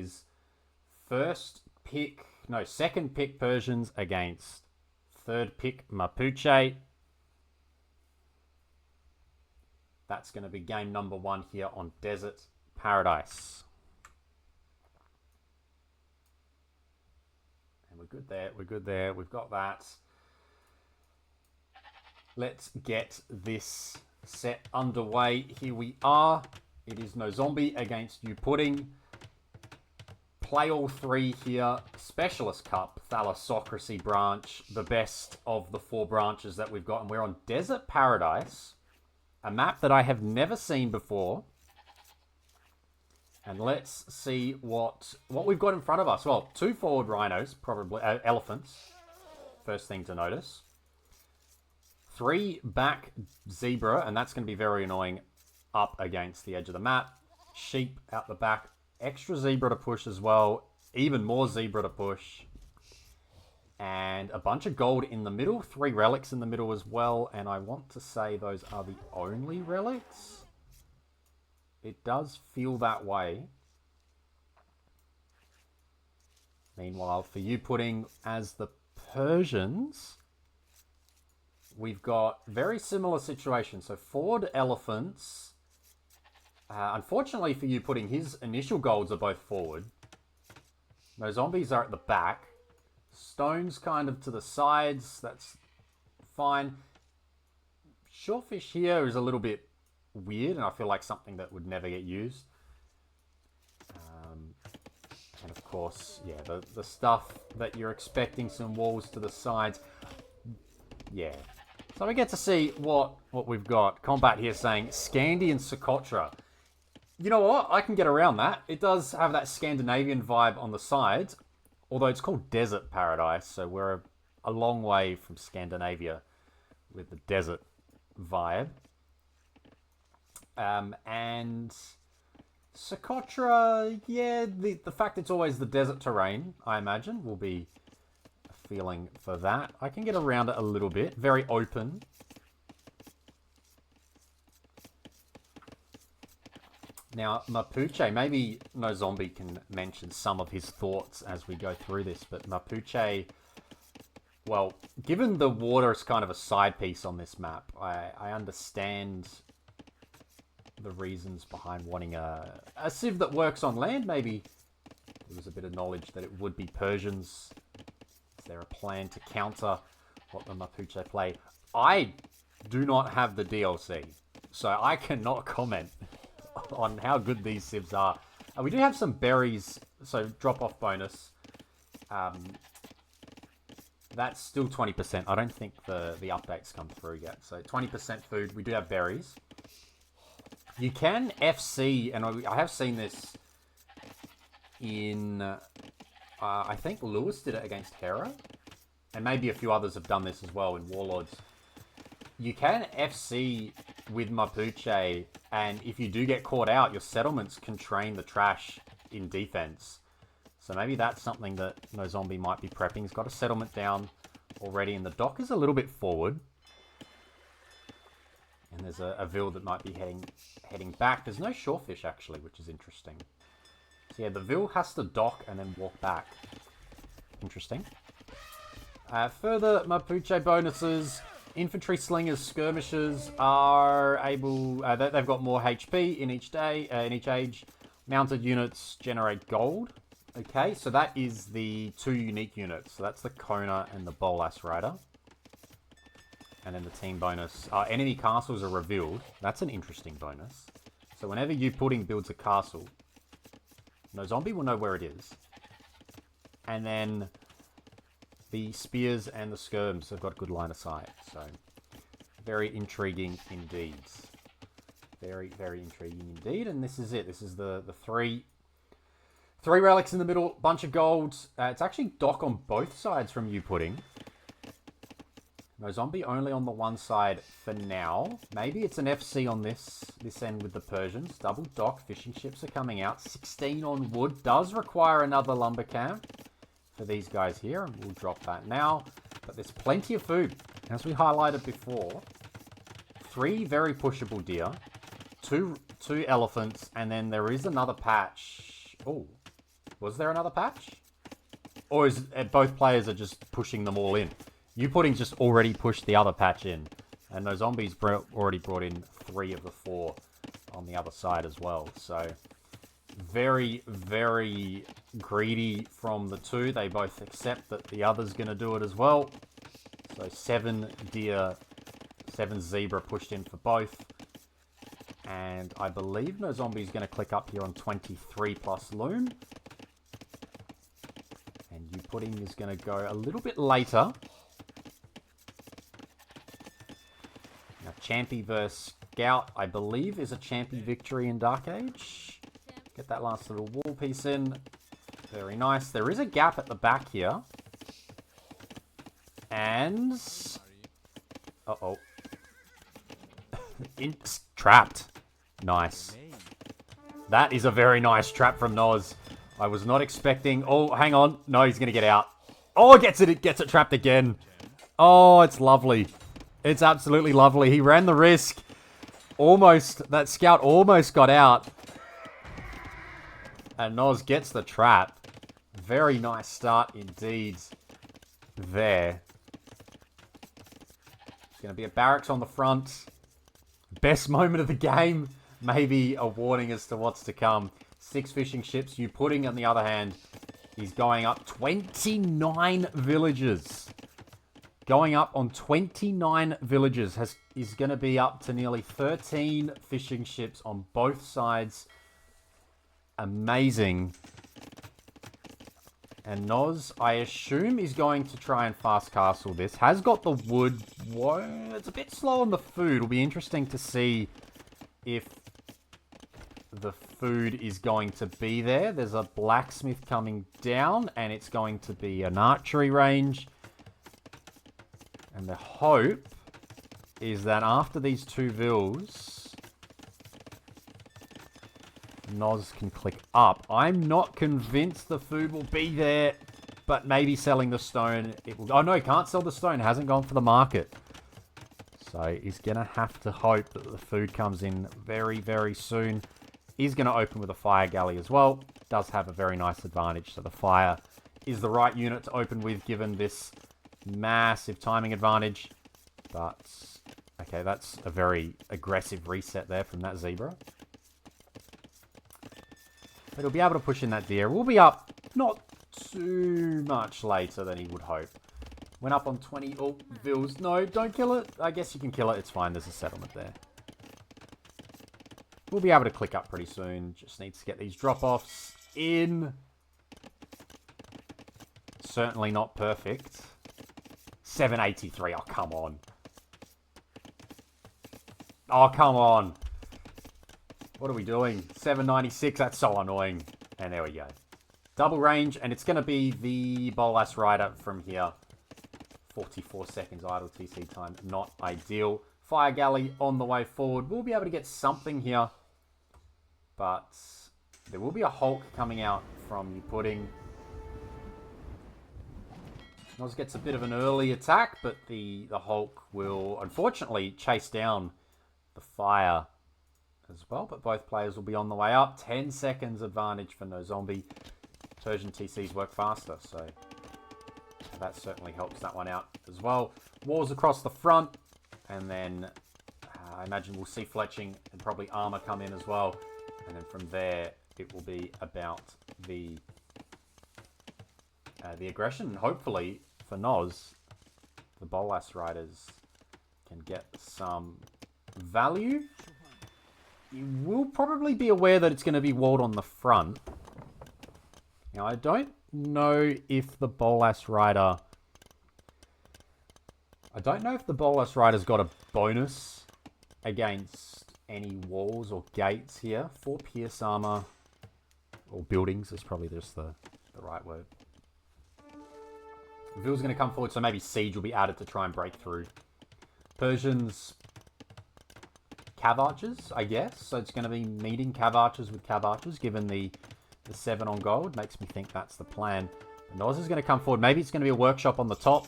is second pick Persians against third pick Mapuche. That's going to be game number 1 here on Desert Paradise. And we're good there. We're good there. We've got that. Let's get this set underway. Here we are. It is Noszombie against YouPudding. Play all 3 here. Specialist Cup, Thalassocracy branch. The best of the 4 branches that we've got. And we're on Desert Paradise. A map that I have never seen before. And let's see what we've got in front of us. Well, 2 forward rhinos, probably elephants. First thing to notice. 3 back zebra, and that's going to be very annoying up against the edge of the map. Sheep out the back. Extra zebra to push as well. Even more zebra to push. And a bunch of gold in the middle. 3 relics in the middle as well. And I want to say those are the only relics. It does feel that way. Meanwhile, for YouPudding as the Persians, we've got very similar situations. So forward elephants. Unfortunately for YouPudding, his initial golds are both forward. Nosombies are at the back. Stones kind of to the sides. That's fine. Shorefish here is a little bit weird, and I feel like something that would never get used. And of course, yeah, the stuff that you're expecting, some walls to the sides. Yeah. So we get to see what we've got. Combat here saying Scandi and Socotra. You know what? I can get around that. It does have that Scandinavian vibe on the sides. Although it's called Desert Paradise, so we're a long way from Scandinavia with the desert vibe. And Socotra, yeah, the fact it's always the desert terrain, I imagine, will be a feeling for that. I can get around it a little bit. Very open. Now, Mapuche, maybe Noszombie can mention some of his thoughts as we go through this, but Mapuche, well, given the water is kind of a side piece on this map, I understand the reasons behind wanting a civ that works on land. Maybe there was a bit of knowledge that it would be Persians. Is there a plan to counter what the Mapuche play? I do not have the DLC, so I cannot comment on how good these civs are. We do have some berries, so drop-off bonus. That's still 20%. I don't think the updates come through yet. So 20% food. We do have berries. You can FC, and I have seen this in... I think Lewis did it against Hera. And maybe a few others have done this as well in Warlords. You can FC with Mapuche, and if you do get caught out, your settlements can train the trash in defense. So maybe that's something that Noszombie might be prepping. He's got a settlement down already, and the dock is a little bit forward. And there's a Vil that might be heading back. There's no shorefish, actually, which is interesting. So yeah, the Vil has to dock and then walk back. Interesting. Further Mapuche bonuses. Infantry slingers, skirmishers are able... they've got more HP in each age. Mounted units generate gold. Okay, so that is the 2 unique units. So that's the Kona and the Bolas Rider. And then the team bonus. Enemy castles are revealed. That's an interesting bonus. So whenever YouPudding builds a castle, Noszombie will know where it is. And then the spears and the skirms have got good line of sight. So very intriguing indeed. Very, very intriguing indeed. And this is it. This is the 3 relics in the middle. Bunch of gold. It's actually dock on both sides from YouPudding. Noszombie only on the one side for now. Maybe it's an FC on this end with the Persians. Double dock. Fishing ships are coming out. 16 on wood. Does require another lumber camp for these guys here. And we'll drop that now. But there's plenty of food. As we highlighted before, 3 very pushable deer. 2 elephants. And then there is another patch. Oh. Was there another patch? Or is it both players are just pushing them all in? YouPudding's just already pushed the other patch in. And Noszombies already brought in 3 of the 4 on the other side as well. So, very, very greedy from the 2. They both accept that the other's going to do it as well. So, 7 deer, 7 zebra pushed in for both. And I believe Nozombie's going to click up here on 23 plus loom. And YouPudding is going to go a little bit later. Now, Champy versus Scout, I believe, is a Champy victory in Dark Age. Get that last little wall piece in. Very nice. There is a gap at the back here. And... uh-oh. It's trapped. Nice. That is a very nice trap from Noz. I was not expecting... oh, hang on. No, he's going to get out. Oh, gets it trapped again. Oh, it's lovely. It's absolutely lovely. He ran the risk. Almost. That scout almost got out. And Noz gets the trap. Very nice start indeed. There. It's going to be a barracks on the front. Best moment of the game. Maybe a warning as to what's to come. 6 fishing ships. YouPudding, on the other hand, is going up 29 villages. Going up on 29 villages. Is going to be up to nearly 13 fishing ships on both sides. Amazing. And Noz, I assume, is going to try and fast castle this. Has got the wood. Whoa, it's a bit slow on the food. It'll be interesting to see if the food is going to be there. There's a blacksmith coming down, and it's going to be an archery range. And the hope is that after these 2 vills, Noz can click up. I'm not convinced the food will be there, but maybe selling the stone. It will. Oh no, he can't sell the stone. It hasn't gone for the market. So he's going to have to hope that the food comes in very, very soon. He's going to open with a fire galley as well. Does have a very nice advantage. So the fire is the right unit to open with given this massive timing advantage. But, okay, that's a very aggressive reset there from that zebra. But he'll be able to push in that deer. We'll be up not too much later than he would hope. Went up on 20. Oh, vills. No, don't kill it. I guess you can kill it. It's fine. There's a settlement there. We'll be able to click up pretty soon. Just needs to get these drop-offs in. Certainly not perfect. 783. Oh, come on. Oh, come on. What are we doing? 796. That's so annoying. And there we go. Double range. And it's going to be the Bolas Rider from here. 44 seconds idle TC time. Not ideal. Fire galley on the way forward. We'll be able to get something here. But there will be a Hulk coming out from YouPudding. Noz gets a bit of an early attack, but the Hulk will unfortunately chase down the fire as well. But both players will be on the way up. 10 seconds advantage for Noszombie. Persian TCs work faster, so that certainly helps that one out as well. Walls across the front, and then I imagine we'll see fletching and probably armor come in as well. And then from there, it will be about the aggression. And hopefully, for Noz, the Bolas Riders can get some value. You will probably be aware that it's going to be walled on the front. Now, I don't know if the Bolas Rider... I don't know if the Bolas Rider's got a bonus against any walls or gates here. 4 pierce armor, or buildings is probably just the right word. Vill's going to come forward, so maybe siege will be added to try and break through. Persians, cav archers, I guess. So it's going to be meeting cav archers with cav archers, given the 7 on gold. Makes me think that's the plan. And Noz is going to come forward. Maybe it's going to be a workshop on the top,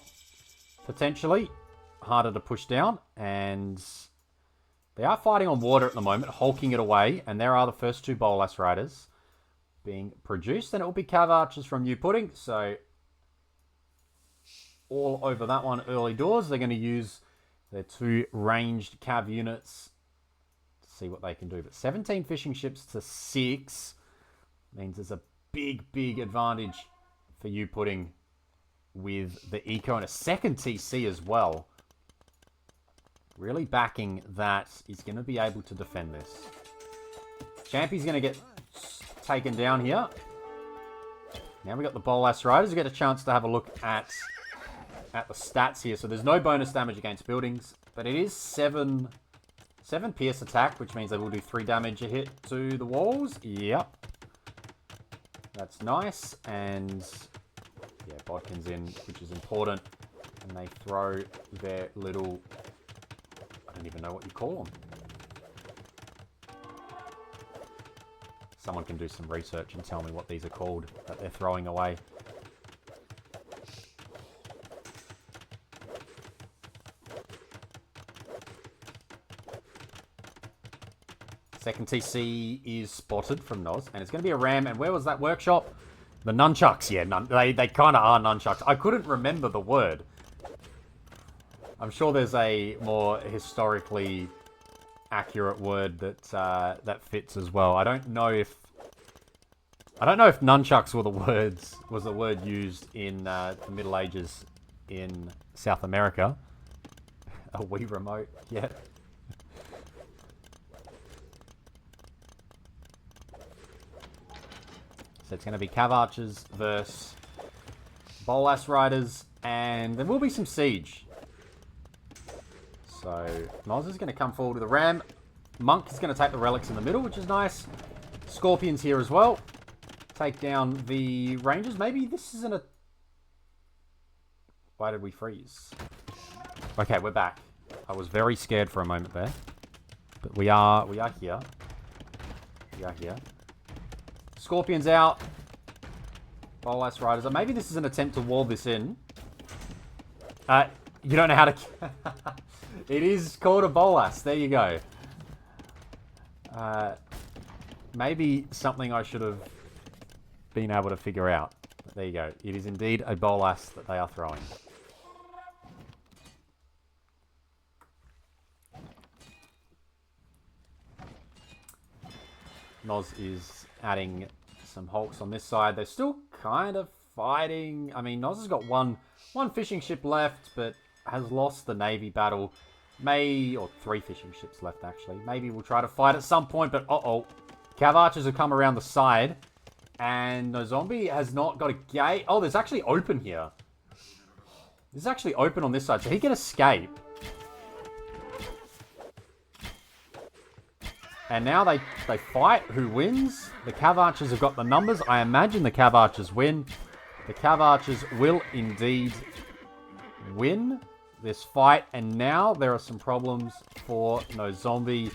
potentially. Harder to push down, and they are fighting on water at the moment, hulking it away, and there are the first 2 Bolas Riders. being produced. And it will be Cav Archers from YouPudding. So all over that one early doors. They're going to use their 2 ranged Cav units to see what they can do. But 17 fishing ships to 6 means there's a big advantage for YouPudding with the eco and a second TC as well. Really backing that he's going to be able to defend this. Champy's going to get taken down here. Now we got the Bolas Riders. We get a chance to have a look at the stats here. So there's no bonus damage against buildings, but it is 7 pierce attack, which means they will do 3 damage a hit to the walls. Yep. That's nice. And yeah, Bodkin's in, which is important. And they throw their little, I don't even know what you call them. Someone can do some research and tell me what these are called that they're throwing away. Second TC is spotted from Noz, and it's going to be a ram. And where was that workshop? The nunchucks. Yeah, they kind of are nunchucks. I couldn't remember the word. I'm sure there's a more historically accurate word that that fits as well. I don't know if nunchucks was the word used in the Middle Ages in South America. A Wii remote, yeah. So it's going to be Cav Archers versus Bolas Riders, and there will be some siege. So Noz is going to come forward with a ram. Monk is going to take the relics in the middle, which is nice. Scorpions here as well. Take down the Rangers. Maybe this isn't a... Why did we freeze? Okay, we're back. I was very scared for a moment there. But we are here. We are here. Scorpions out. Bolas Riders. Maybe this is an attempt to wall this in. You don't know how to... It is called a Bolas. There you go. Maybe something I should have been able to figure out. But there you go. It is indeed a Bolas that they are throwing. Noz is adding some Hulks on this side. They're still kind of fighting. I mean, Noz has got one fishing ship left, but has lost the Navy battle. Or 3 fishing ships left, actually. Maybe we'll try to fight at some point, but uh-oh. Cav Archers have come around the side, and Noszombie has not got a gate. Oh, there's actually open here. There's actually open on this side, so he can escape. And now they fight. Who wins? The Cav Archers have got the numbers. I imagine the Cav Archers win. The Cav Archers will indeed win this fight. And now there are some problems for Noszombie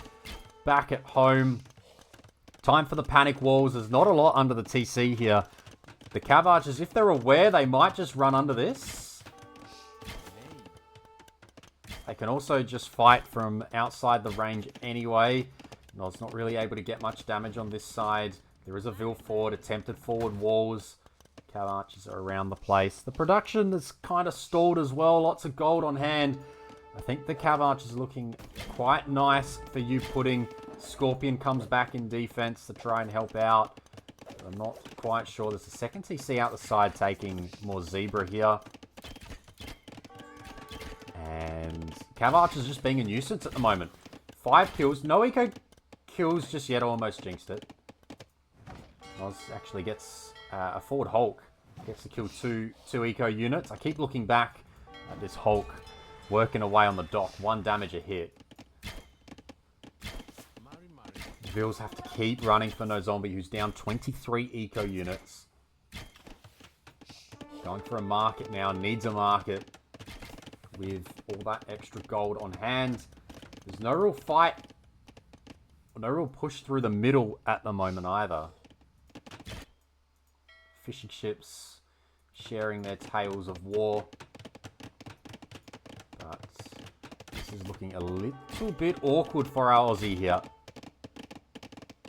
back at home. Time for the panic walls. There's not a lot under the TC here. The Cav Archers, if they're aware, they might just run under this. They can also just fight from outside the range anyway. Noz not really able to get much damage on this side. There is a Vil forward, attempted forward walls. Cav Archers are around the place. The production is kind of stalled as well. Lots of gold on hand. I think the Cav Archers are looking quite nice for YouPudding. Scorpion comes back in defense to try and help out. I'm not quite sure. There's a second TC out the side taking more Zebra here. And Cav Archers just being a nuisance at the moment. 5 kills. No eco kills just yet. Almost jinxed it. Noz actually gets a forward Hulk. Gets to kill two eco units. I keep looking back at this Hulk working away on the dock. 1 damage a hit. Vils have to keep running for Noszombie, who's down 23 eco units. Going for a market now. Needs a market with all that extra gold on hand. There's no real fight. No real push through the middle at the moment either. Fishing ships sharing their tales of war. But this is looking a little bit awkward for our Aussie here.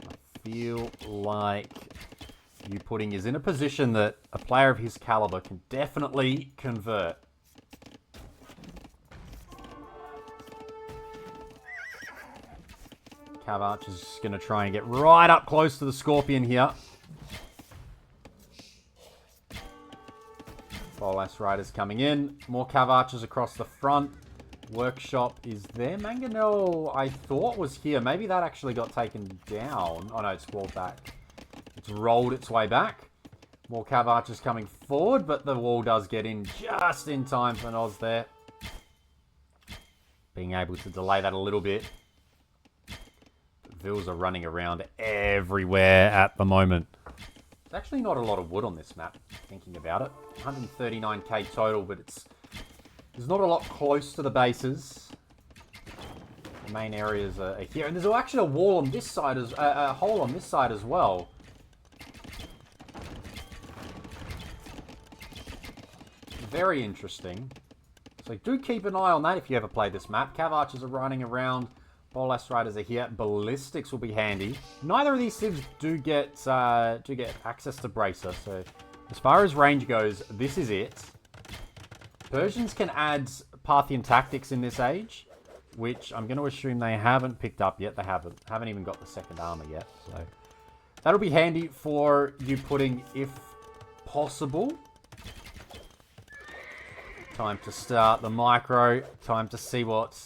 I feel like YouPudding is in a position that a player of his caliber can definitely convert. Cav Archer's going to try and get right up close to the Scorpion here. Bolas Riders coming in. More Cav Archers across the front. Workshop is there. Mangonel, I thought, was here. Maybe that actually got taken down. Oh no, it's walled back. It's rolled its way back. More Cav Archers coming forward, but the wall does get in just in time for Noz there. Being able to delay that a little bit. Vils are running around everywhere at the moment. There's actually not a lot of wood on this map, thinking about it. 139k total, but there's not a lot close to the bases. The main areas are here. And there's actually a wall on this side, a hole on this side as well. Very interesting. So do keep an eye on that if you ever play this map. Cav Archers are running around. Bolas Riders are here. Ballistics will be handy. Neither of these things do get access to Bracer. So as far as range goes, this is it. Persians can add Parthian tactics in this age, which I'm going to assume they haven't picked up yet. They haven't even got the second armor yet. So that'll be handy for YouPudding if possible. Time to start the micro. Time to see what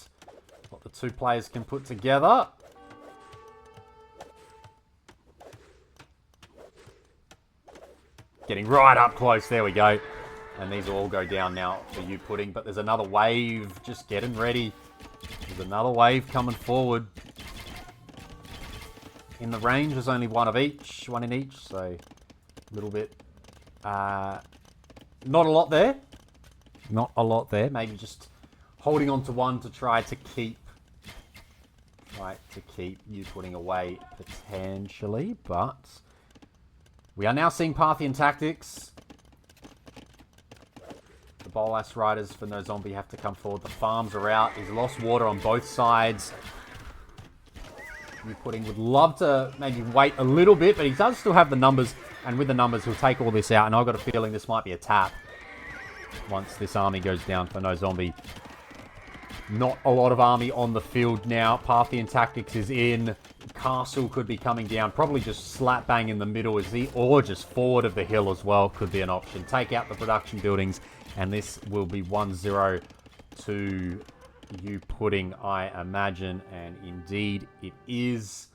the two players can put together. Getting right up close. There we go. And these will all go down now for YouPudding. But there's another wave just getting ready. There's another wave coming forward. In the range, there's only one in each. So a little bit. Not a lot there. Not a lot there. Maybe just holding on to one to try to keep YouPudding away potentially. But we are now seeing Parthian tactics. The Bolas Riders for Noszombie have to come forward. The farms are out. He's lost water on both sides. YouPudding would love to maybe wait a little bit, but he does still have the numbers. And with the numbers, he'll take all this out. And I've got a feeling this might be a tap once this army goes down for Noszombie. Not a lot of army on the field now. Parthian tactics is in. Castle could be coming down. Probably just slap bang in the middle, or just forward of the hill as well could be an option. Take out the production buildings, and this will be 1-0 to YouPudding, I imagine. And indeed, it is.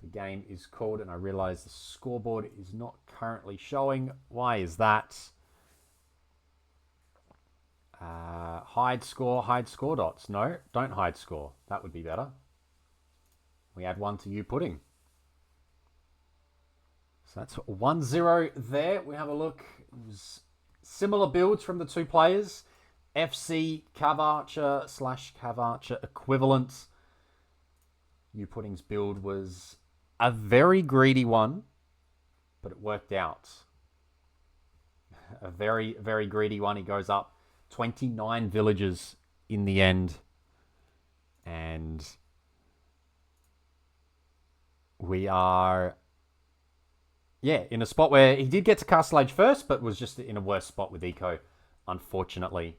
The game is called, and I realize the scoreboard is not currently showing. Why is that? Hide score dots. No, don't hide score. That would be better. We add one to YouPudding. So that's 1-0 there. We have a look. It was similar builds from the two players. FC Cav Archer / Cav Archer equivalent. YouPudding's build was a very greedy one, but it worked out. A very, very greedy one. He goes up 29 villages in the end. And we are, in a spot where he did get to Castle Age first, but was just in a worse spot with Eco, unfortunately.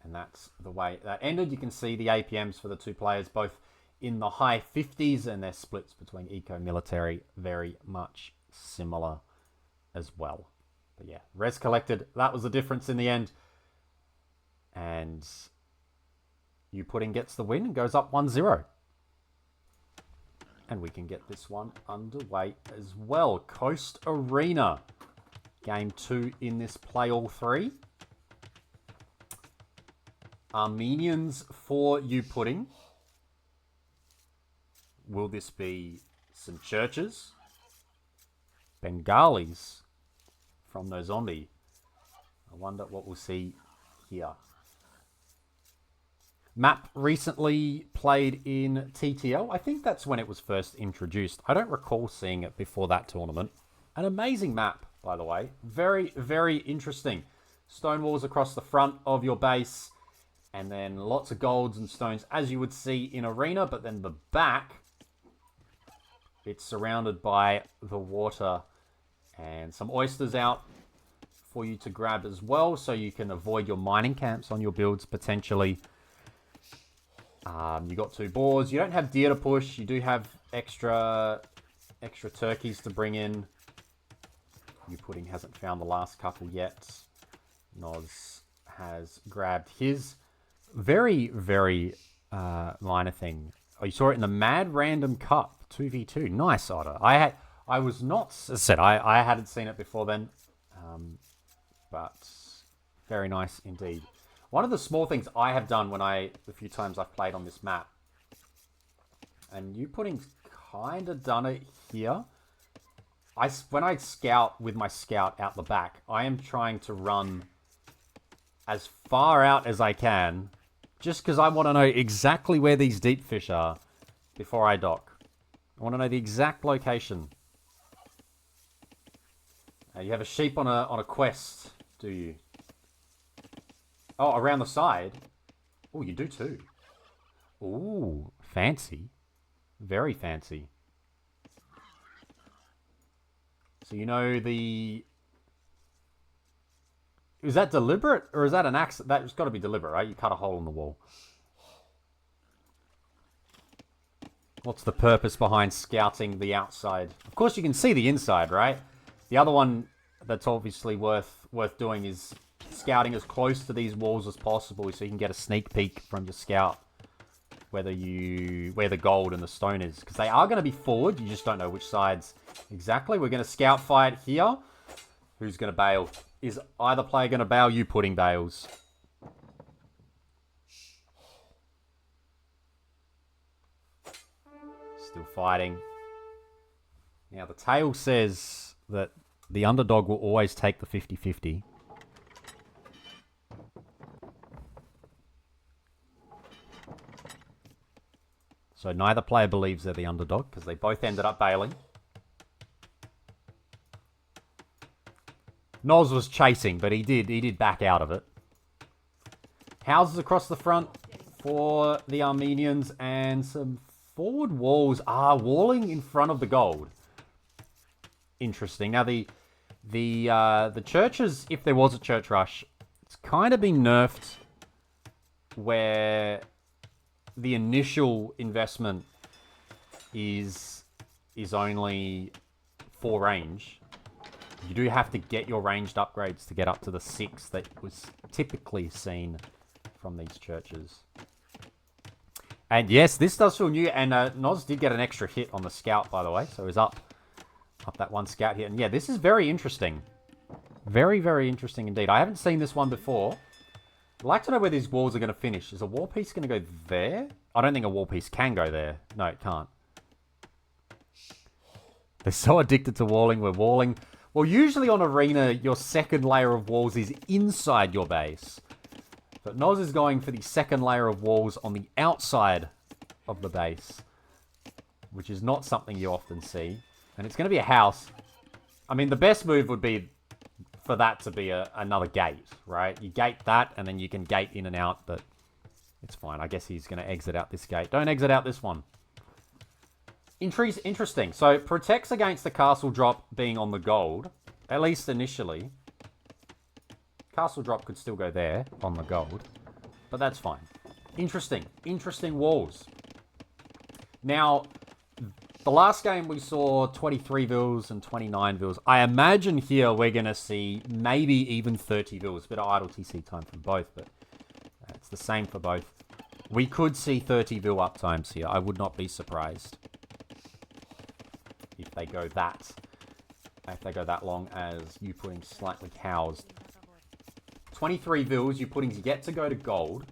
And that's the way that ended. You can see the APMs for the two players, both in the high 50s, and their splits between Eco Military very much similar as well. But yeah, res collected. That was the difference in the end. And YouPudding gets the win and goes up 1-0. And we can get this one underway as well. Coast Arena. Game 2 in this play all 3. Armenians for YouPudding. Will this be some churches? Bengalis from Noszombie. I wonder what we'll see here. Map recently played in TTL. I think that's when it was first introduced. I don't recall seeing it before that tournament. An amazing map, by the way. Very, very interesting. Stone walls across the front of your base. And then lots of golds and stones, as you would see in Arena. But then the back It's surrounded by the water and some oysters out for you to grab as well, so you can avoid your mining camps on your builds potentially. You got 2 boars. You don't have deer to push. You do have extra turkeys to bring in. YouPudding hasn't found the last couple yet. Noz has grabbed his. Very, very minor thing. Oh, you saw it in the Mad Random Cup 2v2. Nice, Otter. I was not, as I said, I hadn't seen it before then. But very nice indeed. One of the small things I have done the few times I've played on this map, and YouPudding's kind of done it here. When I scout with my scout out the back, I am trying to run as far out as I can, just because I want to know exactly where these deep fish are before I dock. I want to know the exact location. You have a sheep on a quest, do you? Oh, around the side? Oh, you do too. Ooh, fancy. Very fancy. So you know the... Is that deliberate? Or is that an accident? That's got to be deliberate, right? You cut a hole in the wall. What's the purpose behind scouting the outside? Of course you can see the inside, right? The other one that's obviously worth doing is scouting as close to these walls as possible so you can get a sneak peek from your scout where the gold and the stone is. Because they are going to be forward, you just don't know which sides exactly. We're going to scout fight here. Who's going to bail? Is either player going to bail? YouPudding bails. Still fighting. Now the tale says that the underdog will always take the 50-50. So neither player believes they're the underdog because they both ended up bailing. Noz was chasing, but he did back out of it. Houses across the front for the Armenians and some forward walls are walling in front of the gold. Interesting. Now the churches, if there was a church rush, it's kind of been nerfed where the initial investment is only for range. You do have to get your ranged upgrades to get up to the 6 that was typically seen from these churches. And yes, this does feel new. And Noz did get an extra hit on the scout, by the way. So he's up that one scout here. And yeah, this is very interesting. Very, very interesting indeed. I haven't seen this one before. I'd like to know where these walls are going to finish. Is a wall piece going to go there? I don't think a wall piece can go there. No, it can't. They're so addicted to walling. We're walling. Well, usually on Arena, your second layer of walls is inside your base. But Noz is going for the second layer of walls on the outside of the base, which is not something you often see. And it's going to be a house. I mean, the best move would be for that to be another gate, right? You gate that, and then you can gate in and out, but it's fine. I guess he's going to exit out this gate. Don't exit out this one. Interesting. So, it protects against the castle drop being on the gold, at least initially. Castle drop could still go there on the gold, but that's fine. Interesting. Interesting walls. Now, the last game we saw 23 vils and 29 vils. I imagine here we're going to see maybe even 30 vils. Bit of idle TC time for both, but it's the same for both. We could see 30 vil uptimes here. I would not be surprised if they go that long as YouPudding slightly housed. 23 vils, YouPudding's yet to go to gold,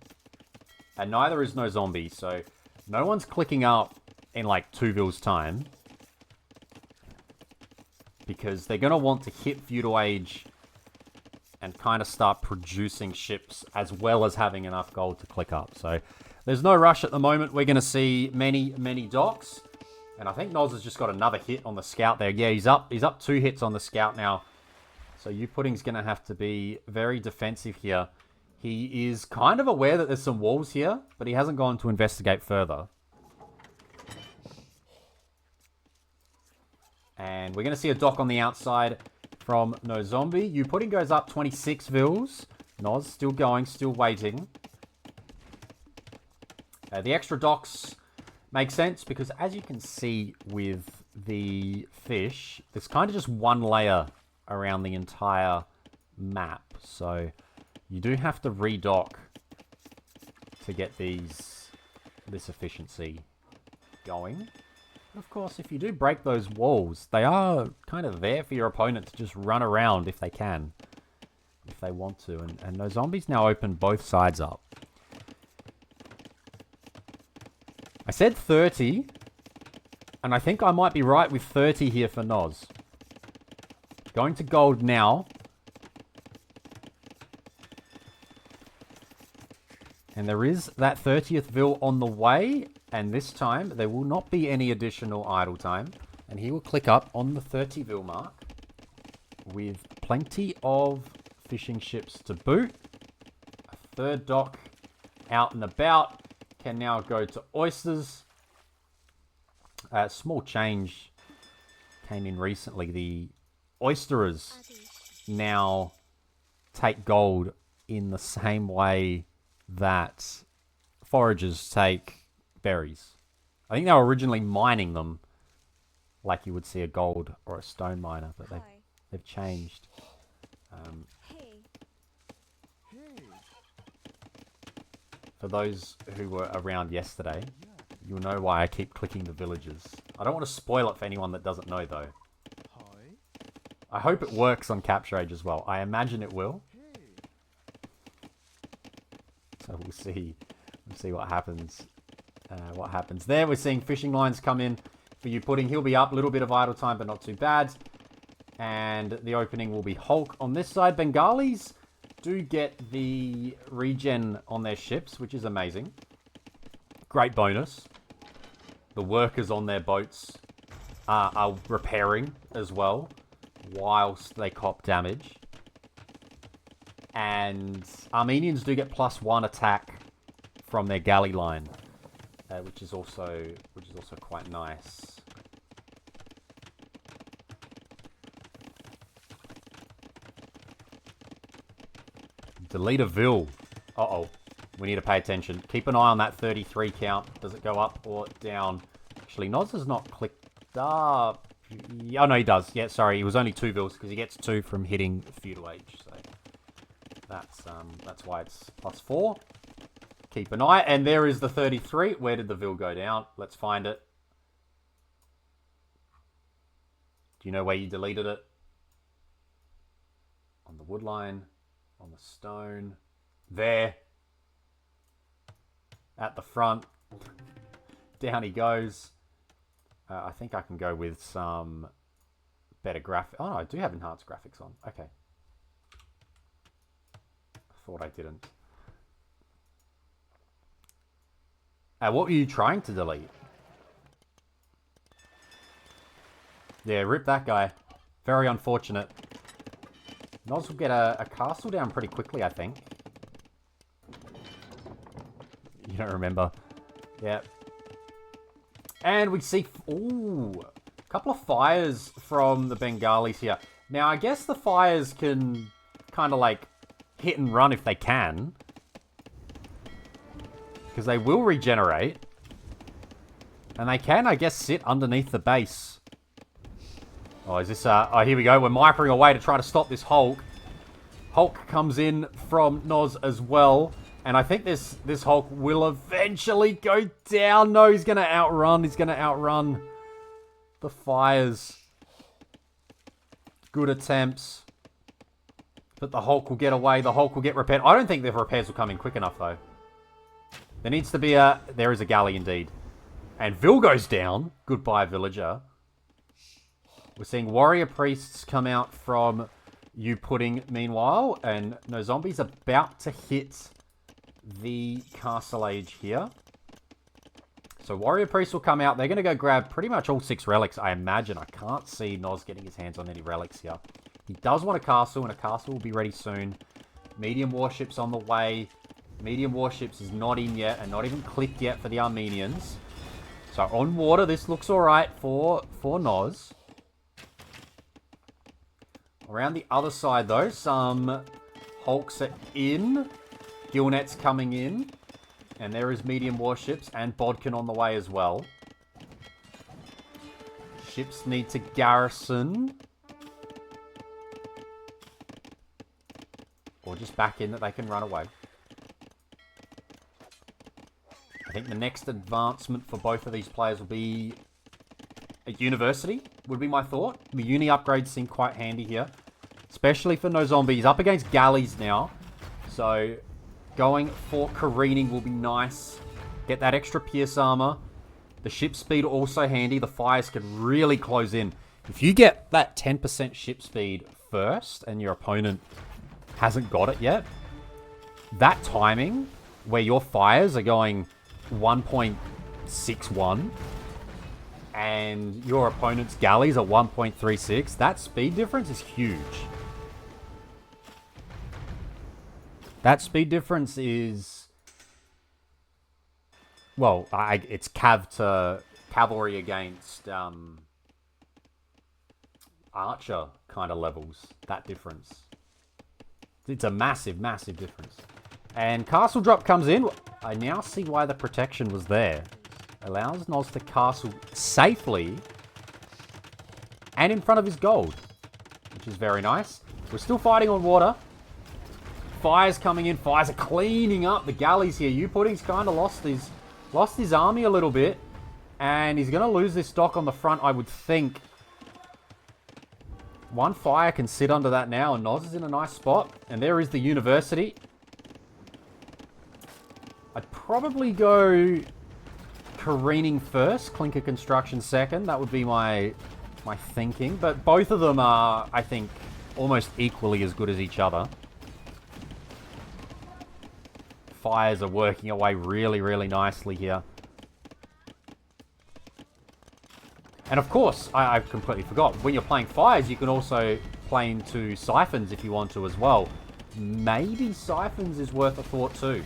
and neither is Noszombie, so no one's clicking up in like 2 vils time, because they're going to want to hit feudal age and kind of start producing ships as well as having enough gold to click up. So there's no rush at the moment. We're going to see many docks, and I think Noz has just got another hit on the scout there. Yeah, he's up 2 hits on the scout now. So YouPudding's going to have to be very defensive here. He is kind of aware that there's some walls here, but he hasn't gone to investigate further. And we're going to see a dock on the outside from Noszombie. YouPudding goes up 26 vils. Noz still going, still waiting. The extra docks make sense because as you can see with the fish, there's kind of just one layer around the entire map. So you do have to redock to get this efficiency going. Of course, if you do break those walls, they are kind of there for your opponent to just run around if they can. If they want to. And Noszombies now open both sides up. I said 30. And I think I might be right with 30 here for Noz. Going to gold now. And there is that 30th vil on the way. And this time, there will not be any additional idle time. And he will click up on the 30 vil mark. With plenty of fishing ships to boot. A third dock out and about. Can now go to oysters. Small change came in recently. The oysterers now take gold in the same way that foragers take berries. I think they were originally mining them like you would see a gold or a stone miner, but they've changed. For those who were around yesterday, you'll know why I keep clicking the villages. I don't want to spoil it for anyone that doesn't know, though. I hope it works on Capture Age as well. I imagine it will. So we'll see. We'll see what happens. What happens there. We're seeing fishing lines come in for YouPudding. He'll be up. A little bit of idle time, but not too bad. And the opening will be Hulk on this side. Bengalis do get the regen on their ships, which is amazing. Great bonus. The workers on their boats are repairing as well, whilst they cop damage. And Armenians do get +1 attack from their galley line, which is also quite nice. Delete a vil. Uh-oh. We need to pay attention. Keep an eye on that 33 count. Does it go up or down? Actually, Noz has not clicked up. Oh, no, he does. Yeah, sorry. It was only 2 vils because he gets 2 from hitting Feudal Age. So that's why it's +4. Keep an eye. And there is the 33. Where did the vil go down? Let's find it. Do you know where you deleted it? On the wood line. On the stone. There. At the front. Down he goes. I think I can go with some better graphics. Oh, no, I do have enhanced graphics on. Okay. I thought I didn't. What were you trying to delete? Yeah, rip that guy. Very unfortunate. Noz will get a castle down pretty quickly, I think. You don't remember. Yeah. And we see... Ooh. A couple of fires from the Bengalis here. Now, I guess the fires can kind of like hit and run if they can. Because they will regenerate. And they can, I guess, sit underneath the base. Oh, is this... Oh, here we go. We're mipering away to try to stop this Hulk. Hulk comes in from Noz as well. And I think this Hulk will eventually go down. No, he's going to outrun. He's going to outrun the fires. Good attempts. But the Hulk will get away. The Hulk will get repaired. I don't think the repairs will come in quick enough, though. There needs to be a... There is a galley, indeed. And Vil goes down. Goodbye, villager. We're seeing warrior priests come out from YouPudding meanwhile. And Nozombie's about to hit the castle age here. So warrior priests will come out. They're going to go grab pretty much all 6 relics, I imagine. I can't see Noz getting his hands on any relics here. He does want a castle, and a castle will be ready soon. Medium warships on the way. Medium warships is not in yet, and not even clicked yet for the Armenians. So on water, this looks alright for Noz. Around the other side, though, some Hulks are in. Gillnet's coming in. And there is medium warships and Bodkin on the way as well. Ships need to garrison. Or just back in that they can run away. I think the next advancement for both of these players will be a university, would be my thought. The uni upgrades seem quite handy here. Especially for Noszombie. He's up against galleys now. So going for careening will be nice. Get that extra pierce armor. The ship speed also handy. The fires can really close in. If you get that 10% ship speed first and your opponent hasn't got it yet, that timing where your fires are going 1.61 and your opponent's galleys are 1.36, that speed difference is huge. That speed difference is, well, it's cavalry against archer kind of levels, that difference. It's a massive, massive difference. And castle drop comes in. I now see why the protection was there. Allows Noz to castle safely and in front of his gold, which is very nice. We're still fighting on water. Fires coming in. Fires are cleaning up the galleys here. YouPudding's kind of lost his army a little bit. And he's going to lose this dock on the front, I would think. One fire can sit under that now, and Noz is in a nice spot. And there is the university. I'd probably go careening first, clinker construction second. That would be my thinking. But both of them are, I think, almost equally as good as each other. Fires are working away really, really nicely here. And of course, I completely forgot, when you're playing fires, you can also play into siphons if you want to as well. Maybe siphons is worth a thought too.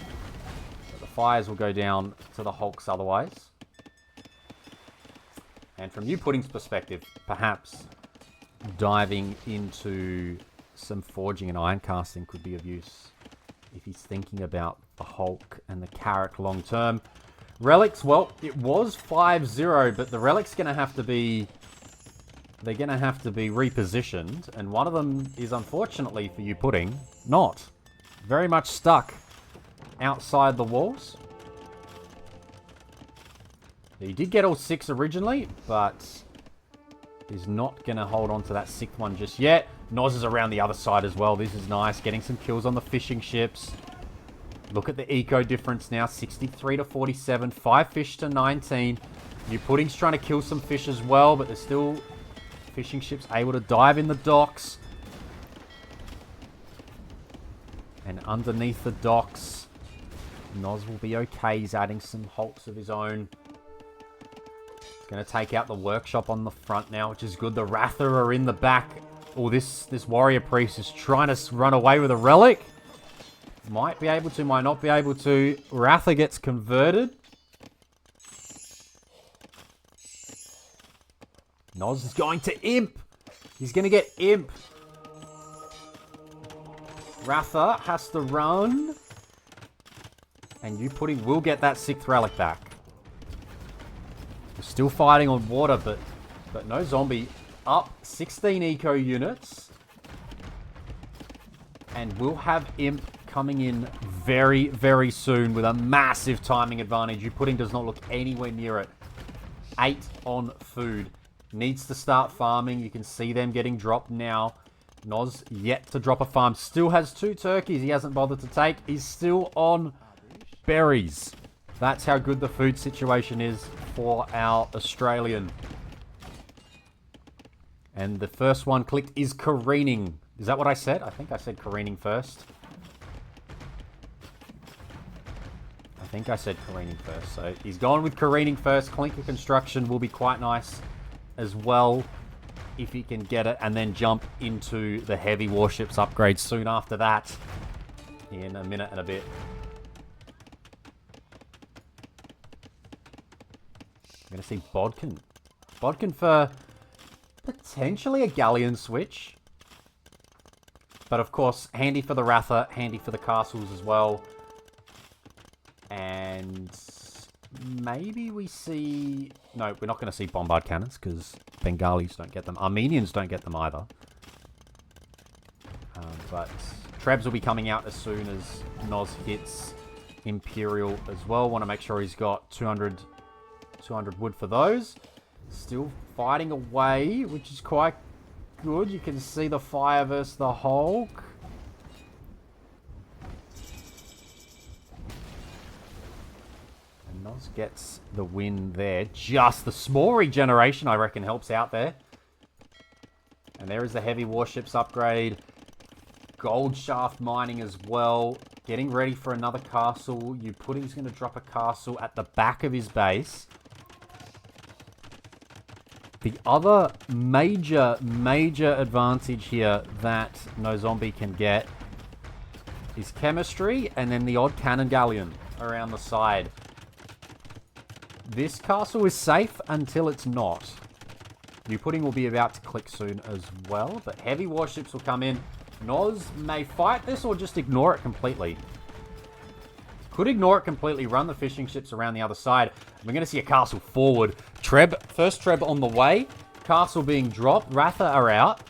But the fires will go down to the Hulks otherwise. And from YouPudding's perspective, perhaps diving into some forging and iron casting could be of use if he's thinking about the Hulk and the Carrack long term. Relics, well, it was 5-0, but the Relic's going to have to be... They're going to have to be repositioned, and one of them is, unfortunately for YouPudding, not. Very much stuck outside the walls. He did get all 6 originally, but he's not going to hold on to that 6th one just yet. Noz is around the other side as well. This is nice, getting some kills on the fishing ships. Look at the eco difference now, 63 to 47, 5 fish to 19. YouPudding's trying to kill some fish as well, but there's still fishing ships able to dive in the docks. And underneath the docks, Noz will be okay. He's adding some Hulks of his own. He's going to take out the workshop on the front now, which is good. The Ratha are in the back. Oh, this warrior priest is trying to run away with a relic. Might be able to, might not be able to. Ratha gets converted. Noz is going to Imp. He's going to get Imp. Ratha has to run. And YouPudding will get that 6th relic back. We're still fighting on water, but Noszombie up 16 eco units. And we'll have Imp coming in very, very soon with a massive timing advantage. YouPudding does not look anywhere near it. 8 on food. Needs to start farming. You can see them getting dropped now. Noz yet to drop a farm. Still has 2 turkeys he hasn't bothered to take. He's still on berries. That's how good the food situation is for our Australian. And the first one clicked is careening. Is that what I said? I think I said careening first. I think I said careening first. So he's gone with careening first. Clinker construction will be quite nice as well if he can get it. And then jump into the heavy warships upgrade soon after that. In a minute and a bit. I'm going to see Bodkin. Bodkin for potentially a galleon switch. But of course, handy for the Ratha, handy for the castles as well. And maybe we see... No, we're not going to see bombard cannons because Bengalis don't get them. Armenians don't get them either. But Trebs will be coming out as soon as Noz hits Imperial as well. Want to make sure he's got 200 wood for those. Still fighting away, which is quite good. You can see the fire versus the Hulk. And Noz gets the win there. Just the small regeneration, I reckon, helps out there. And there is the heavy warships upgrade. Gold shaft mining as well. Getting ready for another castle. YouPudding's going to drop a castle at the back of his base. The other major advantage here that Noszombie can get is chemistry and then the odd cannon galleon around the side. This castle is safe until it's not. YouPudding will be about to click soon as well, but heavy warships will come in. Noz may fight this or just ignore it completely. Could ignore it completely, run the fishing ships around the other side. We're going to see a castle forward. First Treb on the way. Castle being dropped. Ratha are out.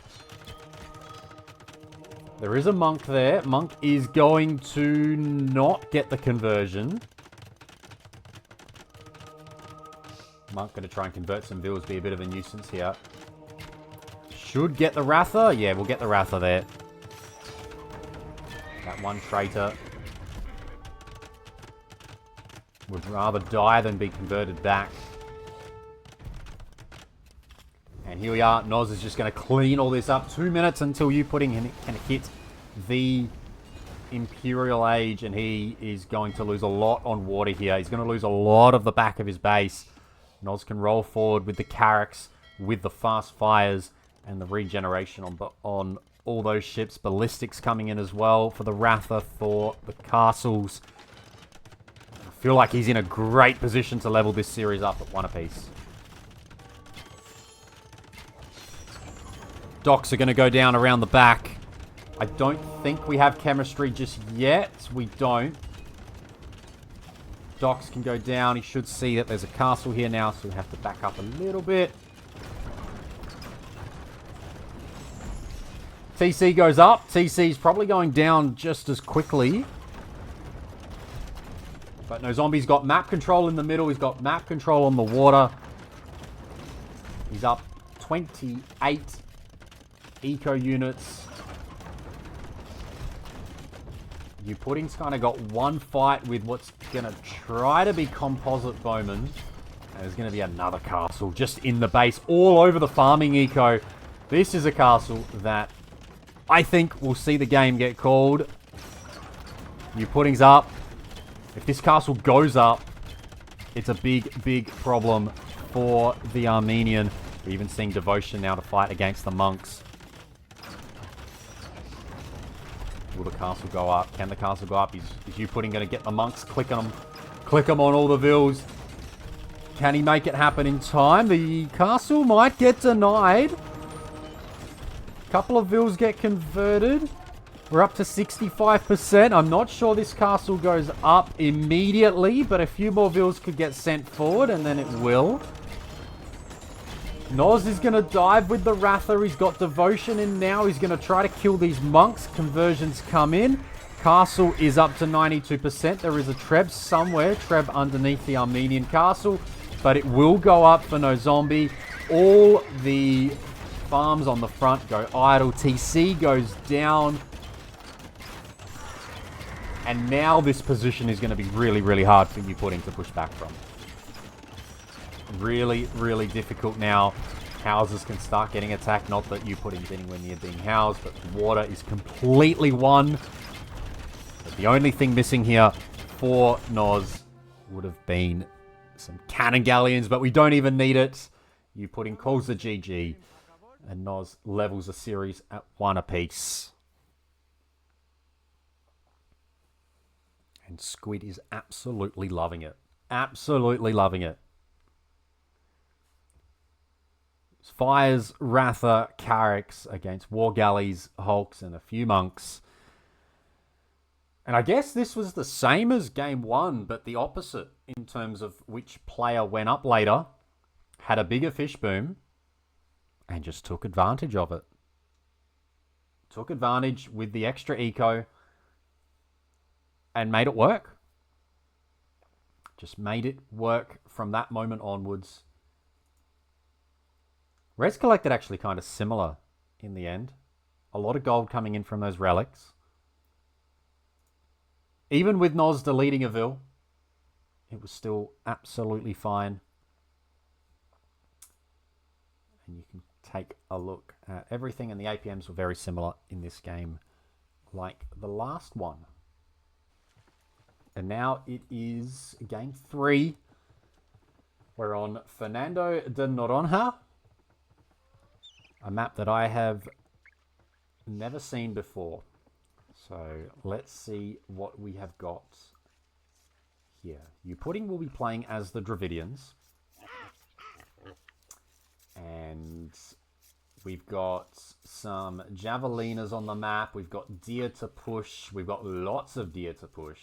There is a monk there. Monk is going to not get the conversion. Monk going to try and convert some bills, be a bit of a nuisance here. Should get the Ratha. Yeah, we'll get the Ratha there. That one traitor would rather die than be converted back. And here we are. Noz is just going to clean all this up. 2 minutes until YouPudding can hit the Imperial Age. And he is going to lose a lot on water here. He's going to lose a lot of the back of his base. Noz can roll forward with the Carracks, with the fast fires, and the regeneration on all those ships. Ballistics coming in as well for the Ratha, for the castles. I feel like he's in a great position to level this series up at 1 apiece. Docks are going to go down around the back. I don't think we have chemistry just yet. We don't. Docks can go down. He should see that there's a castle here now, so we have to back up a little bit. TC goes up. TC's probably going down just as quickly. But Nozombie's got map control in the middle. He's got map control on the water. He's up 28 eco units. YouPudding's kind of got one fight with what's going to try to be composite bowmen. And there's going to be another castle just in the base, all over the farming eco. This is a castle that I think we'll see the game get called. YouPudding's up. If this castle goes up, it's a big problem for the Armenian. We're even seeing devotion now to fight against the monks. Will the castle go up? Can the castle go up? Is YouPudding going to get the monks? Click them on all the vills. Can he make it happen in time? The castle might get denied. A couple of vills get converted. We're up to 65%. I'm not sure this castle goes up immediately, but a few more vills could get sent forward, and then it will. Noz is going to dive with the Ratha. He's got devotion in now. He's going to try to kill these monks. Conversions come in. Castle is up to 92%. There is a Treb somewhere. Treb underneath the Armenian castle. But it will go up for Noszombie. All the farms on the front go idle. TC goes down. And now this position is going to be really hard for YouPudding to push back from. Really difficult now. Houses can start getting attacked. Not that YouPudding's anywhere near being housed, but water is completely won. But the only thing missing here for Noz would have been some cannon galleons, but we don't even need it. YouPudding calls the GG, and Noz levels the series at 1 apiece. And Squid is absolutely loving it. Absolutely loving it. Fires, Ratha, Carracks against War Galleys, Hulks, and a few Monks. And I guess this was the same as game 1, but the opposite in terms of which player went up later, had a bigger fish boom, and just took advantage of it. Took advantage with the extra eco and made it work. Just made it work from that moment onwards. Res collected actually kind of similar in the end. A lot of gold coming in from those relics. Even with Noz deleting a Vil, it was still absolutely fine. And you can take a look at everything, and the APMs were very similar in this game, like the last one. And now it is game 3. We're on Fernando de Noronha, a map that I have never seen before. So let's see what we have got here. YouPudding will be playing as the Dravidians. And we've got some Javelinas on the map. We've got deer to push. We've got lots of deer to push.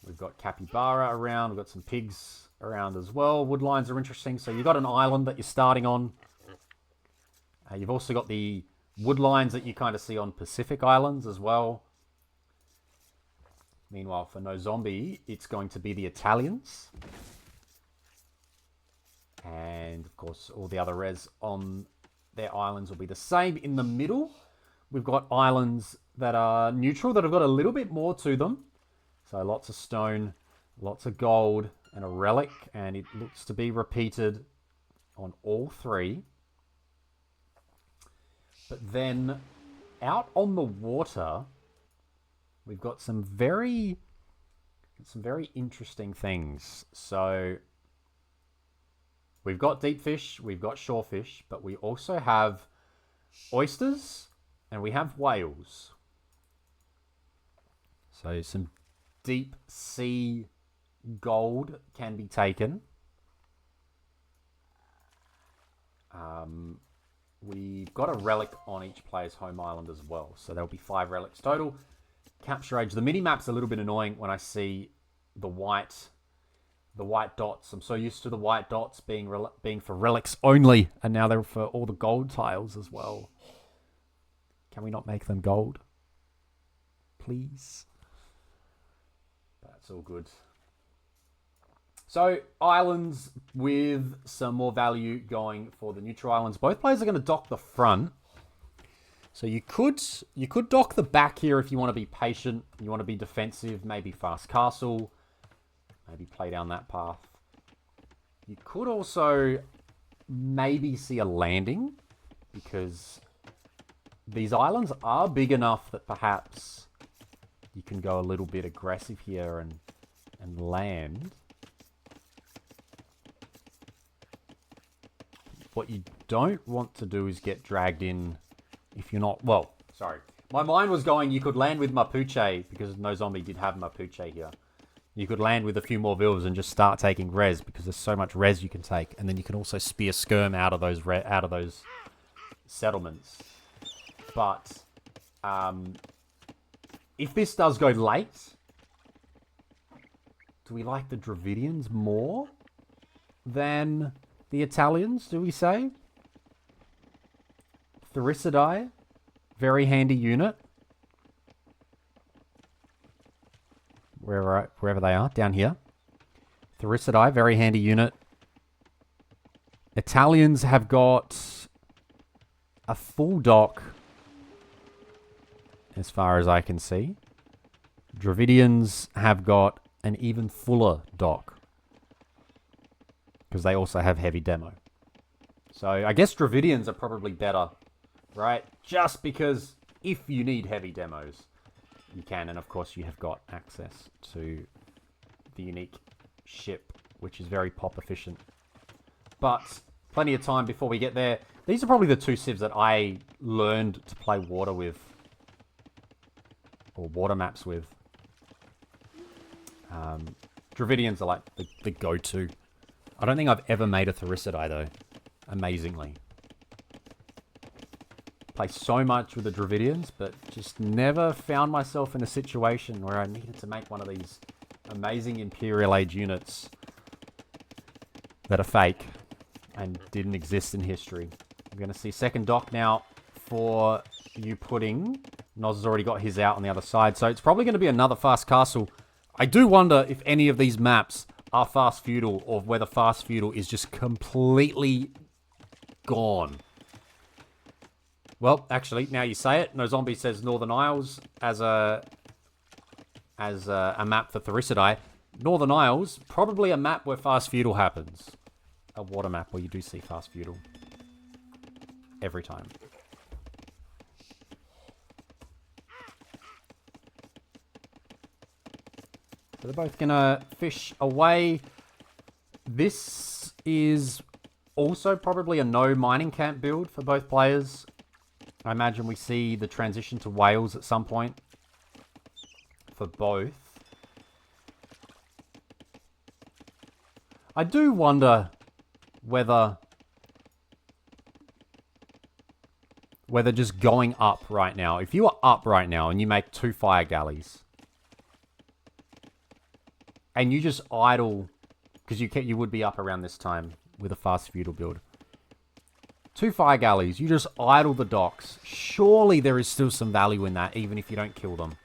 We've got capybara around. We've got some pigs around as well. Woodlines are interesting. So you've got an island that you're starting on. You've also got the woodlines that you kind of see on Pacific Islands as well. Meanwhile, for Noszombie, it's going to be the Italians. And, of course, all the other res on their islands will be the same. In the middle, we've got islands that are neutral, that have got a little bit more to them. So lots of stone, lots of gold, and a relic. And it looks to be repeated on all 3. But then, out on the water, we've got some very interesting things. So we've got deep fish, we've got shore fish, but we also have oysters and we have whales. So some deep sea gold can be taken. We've got a relic on each player's home island as well. So there'll be 5 relics total. Capture age. The mini-map's a little bit annoying when I see the white dots. I'm so used to the white dots being for relics only, and now they're for all the gold tiles as well. Can we not make them gold? Please? That's all good. So, islands with some more value going for the neutral islands. Both players are going to dock the front. So you could dock the back here if you want to be patient. You want to be defensive, maybe fast castle. Maybe play down that path. You could also maybe see a landing, because these islands are big enough that perhaps you can go a little bit aggressive here and land. What you don't want to do is get dragged in if you're not... Well, sorry. My mind was going, you could land with Mapuche, because Noszombie did have Mapuche here. You could land with a few more Vils and just start taking res, because there's so much res you can take. And then you can also spear skirm out of those settlements. But if this does go late, do we like the Dravidians more than the Italians, do we say? Thalassocracy, very handy unit. Wherever they are, down here. Thalassocracy, very handy unit. Italians have got a full dock, as far as I can see. Dravidians have got an even fuller dock, because they also have heavy demo. So I guess Dravidians are probably better, right? Just because if you need heavy demos, you can. And of course you have got access to the unique ship, which is very pop efficient. But plenty of time before we get there. These are probably the 2 civs that I learned to play water with. Or water maps with. Dravidians are like the go-to. I don't think I've ever made a Thalassocracy though. amazingly. Play so much with the Dravidians, but just never found myself in a situation where I needed to make one of these amazing Imperial Age units that are fake and didn't exist in history. We're going to see second dock now for YouPudding. Noz has already got his out on the other side, so it's probably going to be another fast castle. I do wonder if any of these maps are fast feudal or whether fast feudal is just completely gone. Well, actually, now you say it, Noszombie says Northern Isles as a map for Thalassocracy. Northern Isles, probably a map where fast feudal happens. A water map where you do see fast feudal. Every time. So they're both gonna fish away. This is also probably a no mining camp build for both players. I imagine we see the transition to Wales at some point for both. I do wonder whether just going up right now, if you are up right now and you make 2 fire galleys and you just idle, because you would be up around this time with a fast feudal build. 2 fire galleys, you just idle the docks. Surely there is still some value in that, even if you don't kill them.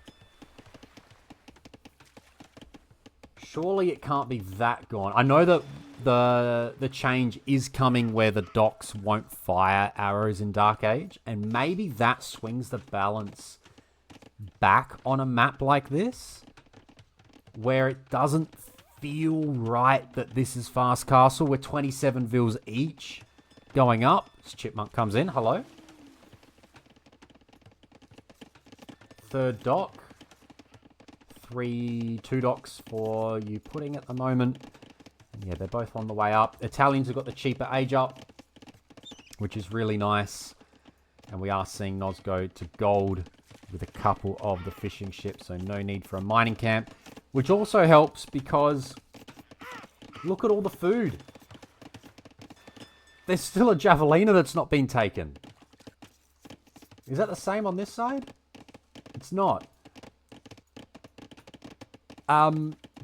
Surely it can't be that gone. I know that the change is coming where the docks won't fire arrows in Dark Age, and maybe that swings the balance back on a map like this, where it doesn't feel right that this is fast castle. We're 27 vils each going up. This chipmunk comes in. Hello. Third dock. 2 docks for YouPudding at the moment. Yeah, they're both on the way up. Italians have got the cheaper age up, which is really nice. And we are seeing Noz go to gold with a couple of the fishing ships, so no need for a mining camp. Which also helps because look at all the food. There's still a javelina that's not been taken. Is that the same on this side? It's not.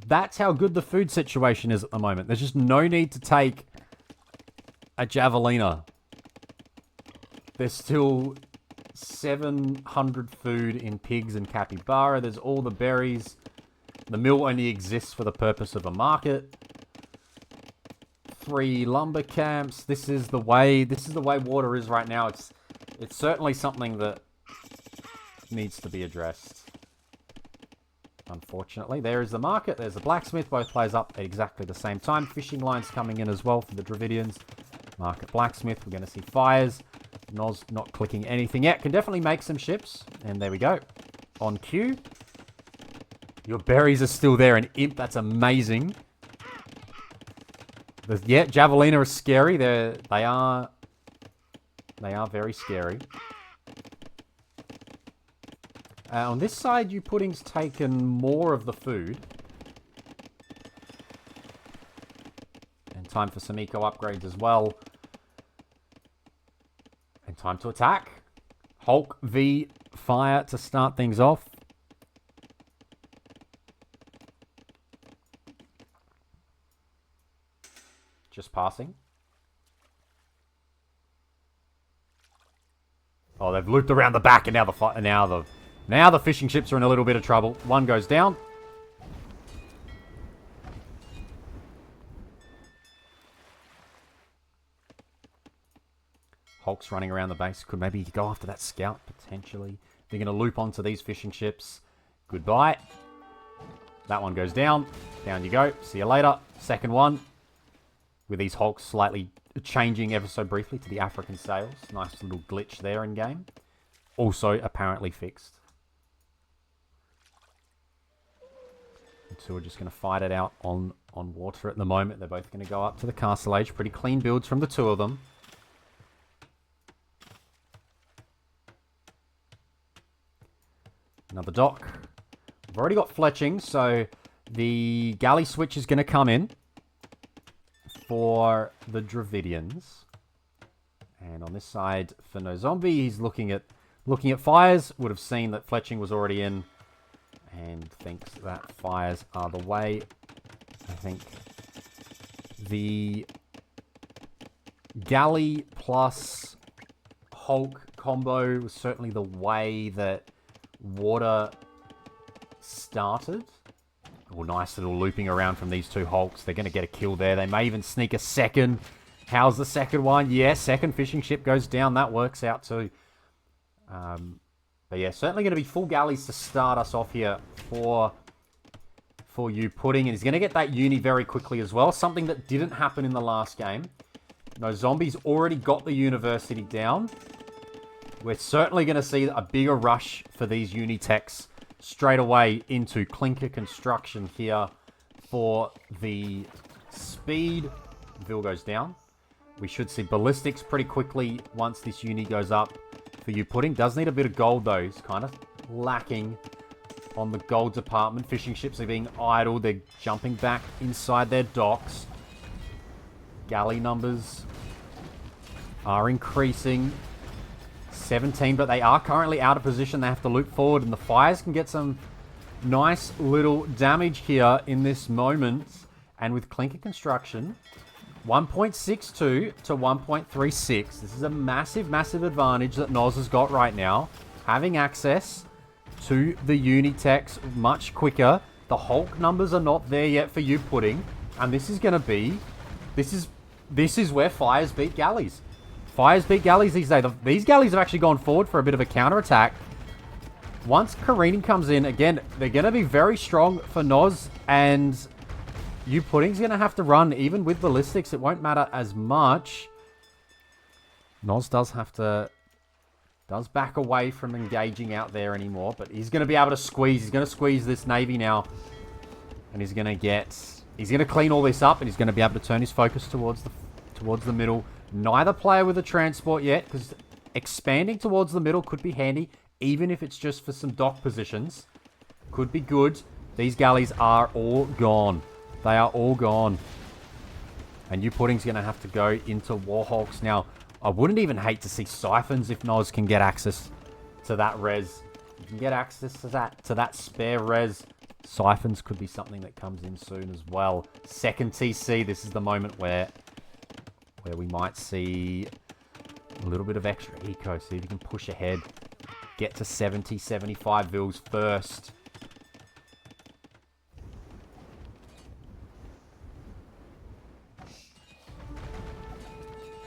That's how good the food situation is at the moment. There's just no need to take a javelina. There's still 700 food in pigs and capybara. There's all the berries. The mill only exists for the purpose of a market. 3 lumber camps. This is the way water is right now. It's certainly something that needs to be addressed. Unfortunately, there is the market. There's the blacksmith. Both players up at exactly the same time. Fishing lines coming in as well for the Dravidians. Market blacksmith. We're going to see fires. Noz not clicking anything yet. Can definitely make some ships. And there we go. On cue. Your berries are still there. And imp, that's amazing. Yeah, javelina are scary. They are very scary. On this side, YouPudding's taken more of the food. And time for some eco upgrades as well. And time to attack. Hulk v fire to start things off. Just passing. Oh, they've looped around the back, and now the fishing ships are in a little bit of trouble. One goes down. Hulk's running around the base. Could maybe go after that scout, potentially. They're going to loop onto these fishing ships. Goodbye. That one goes down. Down you go. See you later. Second one. With these Hulks slightly changing ever so briefly to the African sails. Nice little glitch there in game. Also apparently fixed. The 2 are just going to fight it out on water at the moment. They're both going to go up to the castle age. Pretty clean builds from the 2 of them. Another dock. We've already got fletching, so the galley switch is going to come in for the Dravidians. on this side for Noszombie, he's looking at fires. Would have seen that fletching was already in, and thinks that fires are the way. I think the galley plus Hulk combo was certainly the way that water started. Oh, nice little looping around from these two Hulks. They're going to get a kill there. They may even sneak a second. How's the second one? Yeah, second fishing ship goes down. That works out too. But yeah, certainly going to be full galleys to start us off here for YouPudding. And he's going to get that uni very quickly as well. Something that didn't happen in the last game. Nozombie's already got the university down. We're certainly going to see a bigger rush for these uni techs straight away into clinker construction here for the speed. Vil goes down. We should see ballistics pretty quickly once this uni goes up for YouPudding. Does need a bit of gold though. It's kind of lacking on the gold department. Fishing ships are being idle. They're jumping back inside their docks. Galley numbers are increasing. 17, but they are currently out of position. They have to loop forward, and the fires can get some nice little damage here in this moment. And with clinker construction, 1.62 to 1.36. This is a massive, massive advantage that Noz has got right now. Having access to the Unitechs much quicker. The Hulk numbers are not there yet for YouPudding. And this is going to be... This is where fires beat galleys. Fires beat galleys these days. These galleys have actually gone forward for a bit of a counterattack. Once careening comes in, again, they're going to be very strong for Noz, and YouPudding's going to have to run. Even with ballistics, it won't matter as much. Noz does back away from engaging out there anymore, but he's going to be able to squeeze. He's going to squeeze this Navy now, and he's going to clean all this up, and he's going to be able to turn his focus towards the middle. Neither player with a transport yet, because expanding towards the middle could be handy, even if it's just for some dock positions. Could be good. These galleys are all gone. They are all gone. And YouPudding's going to have to go into Warhawks. Now, I wouldn't even hate to see Siphons if Noz can get access to that res. You can get access to that spare res. Siphons could be something that comes in soon as well. Second TC, this is the moment where we might see a little bit of extra eco. See if you can push ahead. Get to 70, 75 Vils first.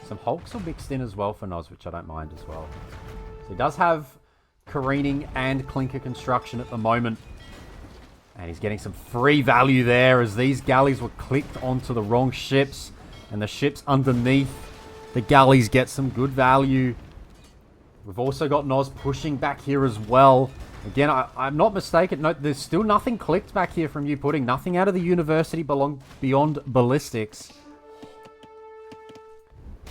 Some Hulks are mixed in as well for Noz, which I don't mind as well. So he does have careening and clinker construction at the moment. And he's getting some free value there as these galleys were clicked onto the wrong ships. And the ships underneath the galleys get some good value. We've also got Noz pushing back here as well. Again, I'm not mistaken. No, there's still nothing clicked back here from YouPudding. Nothing out of the university beyond ballistics.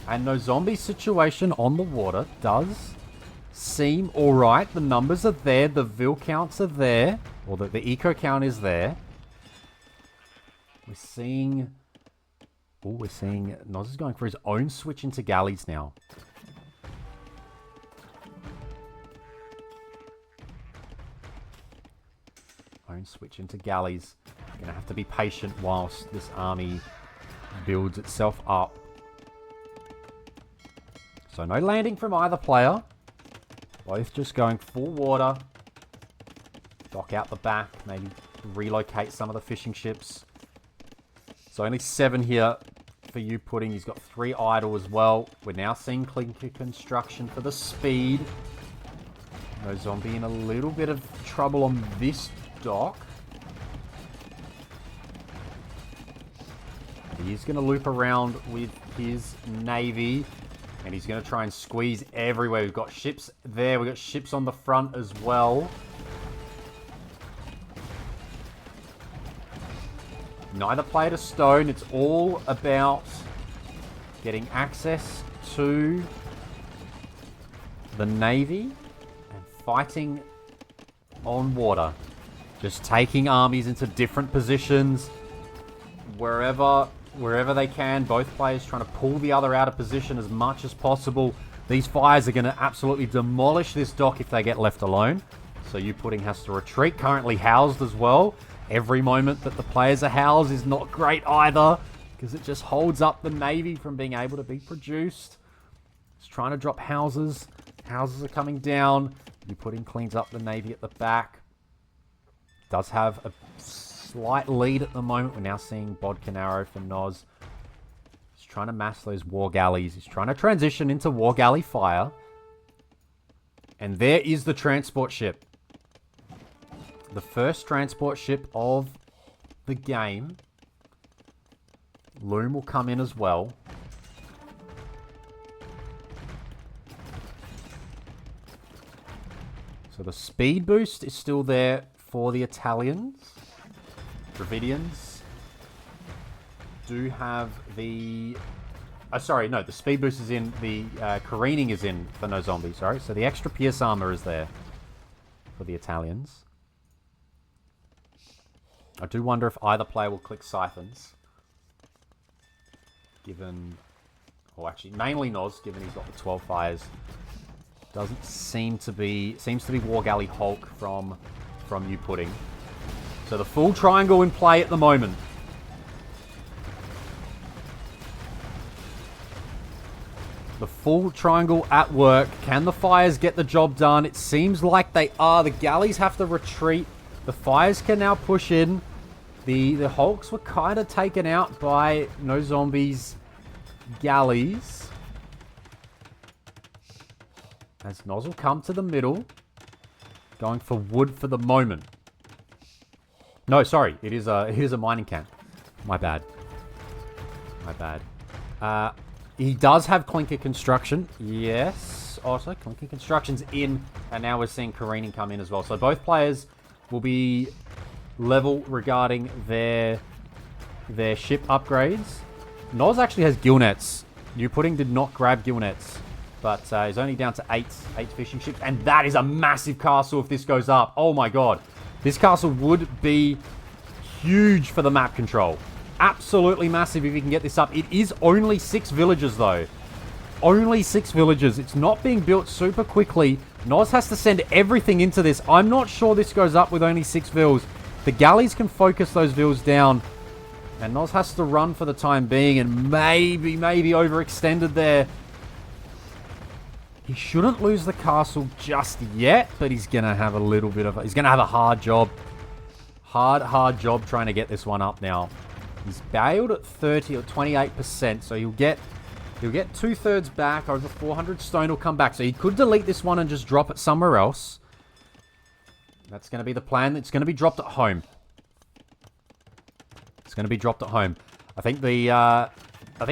And Nozombie's situation on the water does seem alright. The numbers are there. The Vil counts are there. Or the eco count is there. We're seeing Noz is going for his own switch into galleys now. Own switch into galleys. Gonna have to be patient whilst this army builds itself up. So no landing from either player. Both just going full water. Dock out the back. Maybe relocate some of the fishing ships. So only 7 here for YouPudding. He's got 3 idle as well. We're now seeing clinker construction for the speed. Noszombie in a little bit of trouble on this dock. He's going to loop around with his navy. And he's going to try and squeeze everywhere. We've got ships there. We've got ships on the front as well. Neither player to stone. It's all about getting access to the navy and fighting on water. Just taking armies into different positions wherever they can. Both players trying to pull the other out of position as much as possible. These fires are going to absolutely demolish this dock if they get left alone. So YouPudding has to retreat. Currently housed as well. Every moment that the players are housed is not great either, because it just holds up the Navy from being able to be produced. It's trying to drop houses. Houses are coming down. YouPudding cleans up the Navy at the back. Does have a slight lead at the moment. We're now seeing Bodkin Arrow for Noz. He's trying to mass those war galleys. He's trying to transition into war galley fire. And there is the transport ship. The first transport ship of the game. Loom will come in as well. So the speed boost is still there for the Italians. Dravidians do have the... sorry, no, the speed boost is in. The careening is in for Noszombie, sorry. So the extra Pierce armor is there for the Italians. I do wonder if either player will click Siphons. Given... Or actually, mainly Noz, given he's got the 12 fires. Doesn't seem to be... Seems to be War Galley Hulk from YouPudding. So the full triangle in play at the moment. The full triangle at work. Can the fires get the job done? It seems like they are. The galleys have to retreat. The fires can now push in. The Hulks were kind of taken out by Nozombie's galleys. As Noz will come to the middle. Going for wood for the moment. No, sorry. It is a mining camp. My bad. My bad. He does have Clinker Construction. Yes. Also, Clinker Construction's in. And now we're seeing Careening come in as well. So both players will be level regarding their ship upgrades. Noz actually has gill nets. YouPudding did not grab gill nets. But he's only down to 8 fishing ships. And that is a massive castle if this goes up. Oh my god. This castle would be huge for the map control. Absolutely massive if you can get this up. It is only 6 villages though. Only 6 villages. It's not being built super quickly. Noz has to send everything into this. I'm not sure this goes up with only 6 vills. The galleys can focus those vills down. And Noz has to run for the time being. And maybe overextended there. He shouldn't lose the castle just yet. But he's going to have a little bit of... He's going to have a hard job. Hard job trying to get this one up now. He's bailed at 30 or 28%. So he'll get 2/3 back. Over 400 stone will come back. So he could delete this one and just drop it somewhere else. That's going to be the plan. It's going to be dropped at home. It's going to be dropped at home. I think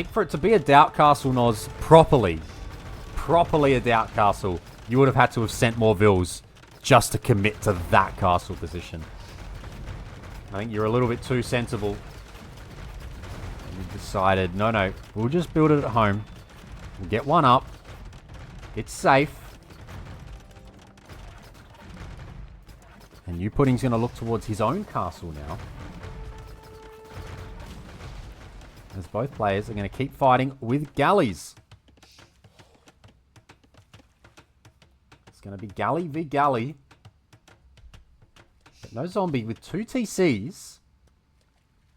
for it to be a doubt castle, Noz, properly a doubt castle, you would have had to have sent more vills just to commit to that castle position. I think you're a little bit too sensible. You decided, no, we'll just build it at home. We'll get one up. It's safe. And YouPudding's going to look towards his own castle now. As both players are going to keep fighting with galleys. It's going to be galley v galley. But Noszombie with 2 TCs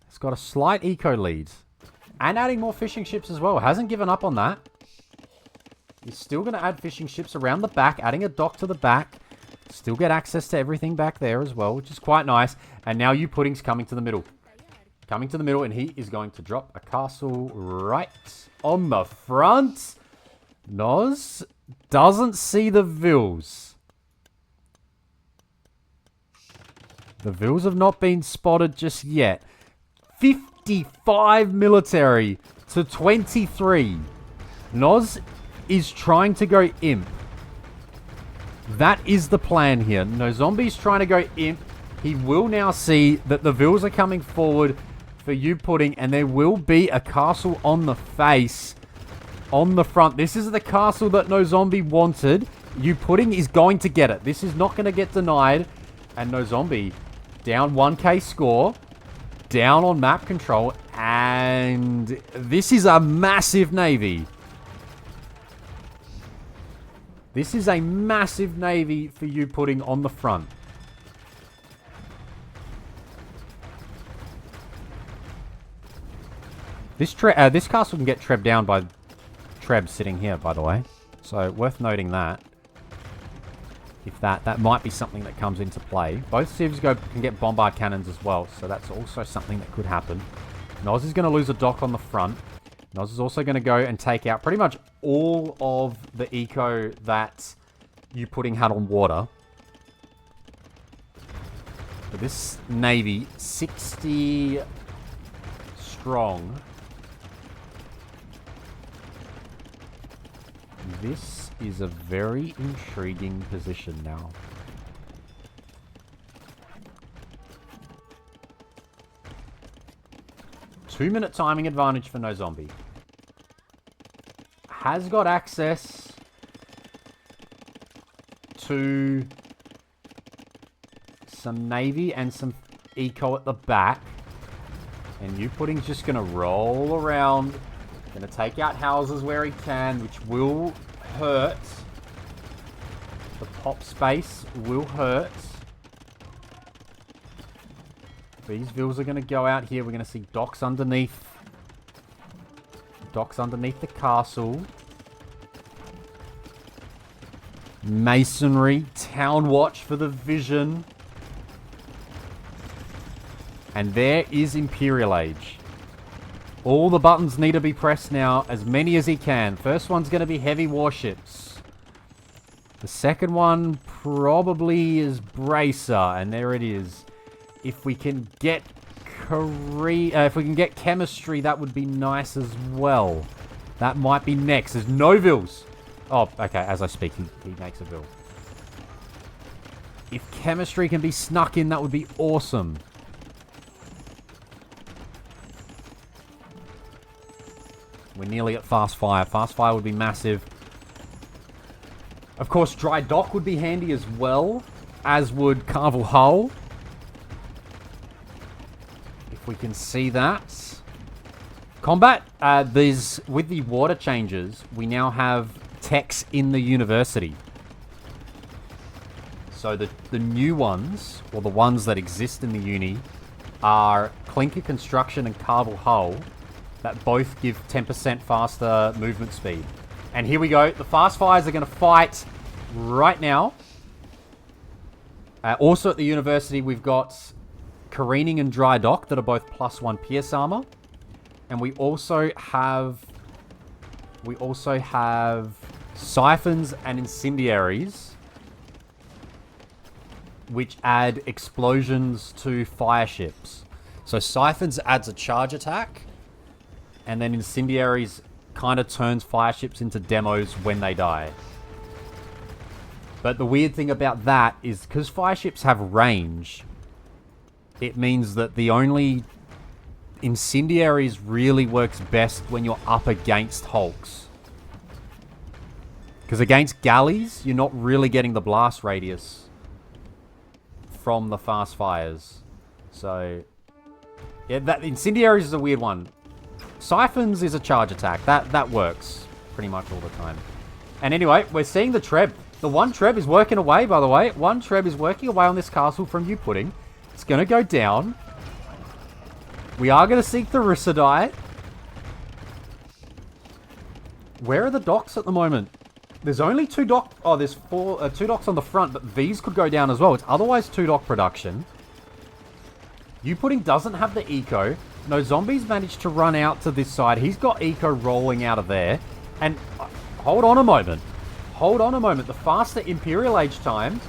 has got a slight eco lead. And adding more fishing ships as well. Hasn't given up on that. He's still going to add fishing ships around the back. Adding a dock to the back. Still get access to everything back there as well, which is quite nice. And now YouPudding's coming to the middle. Coming to the middle, and he is going to drop a castle right on the front. Noz doesn't see the vills. The vills have not been spotted just yet. 55 military to 23. Noz is trying to go imp. That is the plan here. Nozombie's trying to go imp. He will now see that the vills are coming forward for YouPudding, and there will be a castle on the face, on the front. This is the castle that Noszombie wanted. YouPudding is going to get it. This is not going to get denied. And Noszombie down 1k score, down on map control, and this is a massive navy. This is a massive navy for YouPudding on the front. This castle can get Treb down by Treb sitting here, by the way. So, worth noting that. If that might be something that comes into play. Both civs can get bombard cannons as well, so that's also something that could happen. Nos is going to lose a dock on the front. Nos is also going to go and take out pretty much all of the eco that YouPudding had on water. But this navy, 60 strong. This is a very intriguing position now. Two-minute timing advantage for Noszombie. Has got access to some navy and some eco at the back. And YouPudding's just going to roll around. Going to take out houses where he can, which will hurt. The pop space will hurt. These vills are going to go out here. We're going to see docks underneath. Docks underneath the castle. Masonry. Town watch for the vision. And there is Imperial Age. All the buttons need to be pressed now. As many as he can. First one's going to be heavy warships. The second one probably is Bracer. And there it is. If we can get chemistry, that would be nice as well. That might be next. There's no vills. Oh, okay. As I speak, he makes a vill. If chemistry can be snuck in, that would be awesome. We're nearly at fast fire. Fast fire would be massive. Of course, dry dock would be handy as well, as would Carvel Hull. We can see that. Combat, with the water changes, we now have techs in the university. So the new ones, or the ones that exist in the uni, are Clinker Construction and Carvel Hull, that both give 10% faster movement speed. And here we go. The fast fires are going to fight right now. Also at the university, we've got Careening and Dry Dock that are both +1 Pierce armor. And we also have Siphons and Incendiaries, which add explosions to fire ships. So Siphons adds a charge attack, and then Incendiaries kind of turns fire ships into demos when they die. But the weird thing about that is because fire ships have range, it means that the only Incendiaries really works best when you're up against hulks. Because against galleys, you're not really getting the blast radius from the fast fires. So, yeah, that Incendiaries is a weird one. Siphons is a charge attack. That works pretty much all the time. And anyway, we're seeing the Treb. The one Treb is working away, by the way. One Treb is working away on this castle from YouPudding. It's going to go down. We are going to seek the Thalassocracy. Where are the docks at the moment? There's only two docks. Oh, there's two docks on the front, but these could go down as well. It's otherwise 2-dock production. YouPudding doesn't have the eco. Nozombie's managed to run out to this side. He's got eco rolling out of there. And hold on a moment. Hold on a moment. The faster Imperial Age time.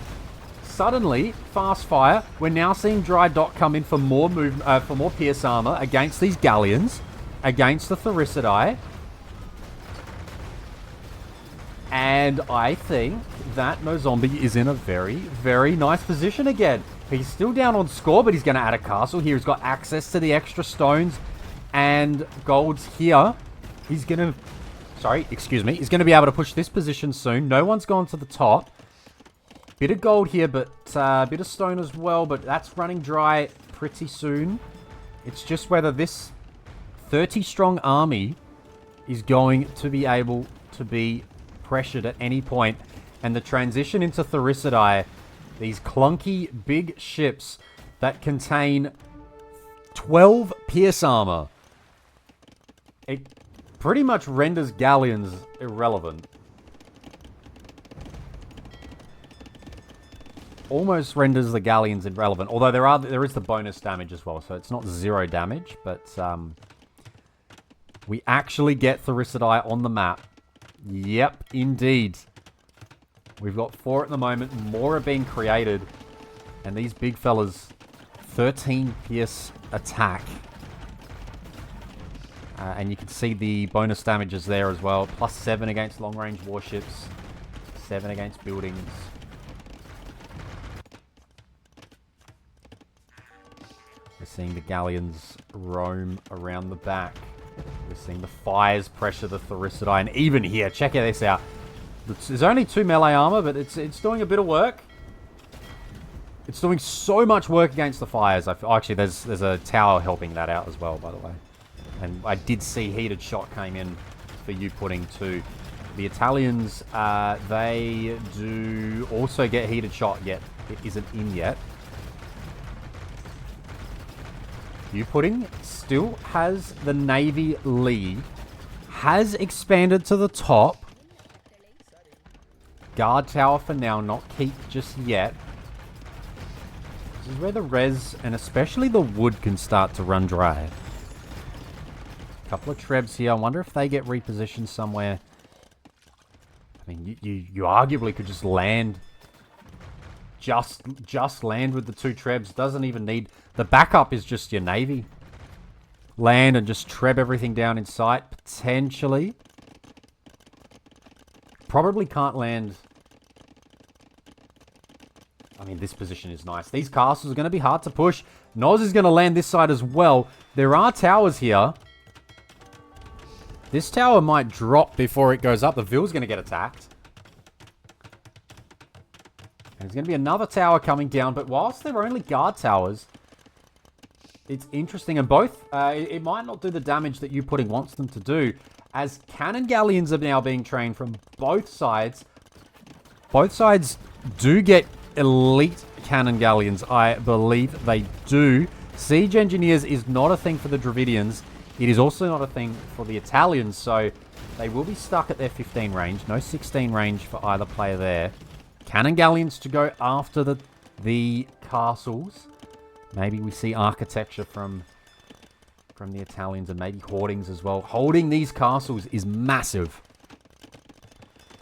Suddenly, fast fire. We're now seeing Dry Dock come in for more for more Pierce armor against these galleons, against the Thalassocracy. And I think that Noszombie is in a very, very nice position again. He's still down on score, but he's going to add a castle here. He's got access to the extra stones and golds here. He's going to... Sorry, excuse me. He's going to be able to push this position soon. No one's gone to the top. Bit of gold here, but bit of stone as well, but that's running dry pretty soon. It's just whether this 30-strong army is going to be able to be pressured at any point. And the transition into Thalassocracy, these clunky big ships that contain 12 pierce armor. It pretty much renders galleons irrelevant. Almost renders the galleons irrelevant. Although there is the bonus damage as well, so it's not 0 damage, but we actually get Thalassocracy on the map. Yep, indeed. We've got 4 at the moment. More are being created. And these big fellas, 13 pierce attack. And you can see the bonus damages there as well. +7 against long-range warships. 7 against buildings. We're seeing the galleons roam around the back. We're seeing the fires pressure the Thalassocracy. And even here, check this out. There's only 2 melee armor, but it's doing a bit of work. It's doing so much work against the fires. Actually, there's a tower helping that out as well, by the way. And I did see heated shot came in for YouPudding too. The Italians, they do also get heated shot, yet it isn't in yet. YouPudding still has the Navy lead. Has expanded to the top. Guard tower for now, not keep just yet. This is where the res and especially the wood can start to run dry. A couple of trebs here. I wonder if they get repositioned somewhere. I mean, you arguably could just land. Just land with the 2 trebs. Doesn't even need... The backup is just your navy. Land and just treb everything down in sight. Potentially. Probably can't land... I mean, this position is nice. These castles are going to be hard to push. Nos is going to land this side as well. There are towers here. This tower might drop before it goes up. The Ville's going to get attacked. And there's going to be another tower coming down. But whilst they're only guard towers, it's interesting. And both, it might not do the damage that YouPudding wants them to do. As cannon galleons are now being trained from both sides. Both sides do get elite cannon galleons, I believe they do. Siege engineers is not a thing for the Dravidians. It is also not a thing for the Italians, so they will be stuck at their 15 range. No 16 range for either player there. Cannon galleons to go after the castles. Maybe we see architecture from the Italians and maybe hoardings as well. Holding these castles is massive.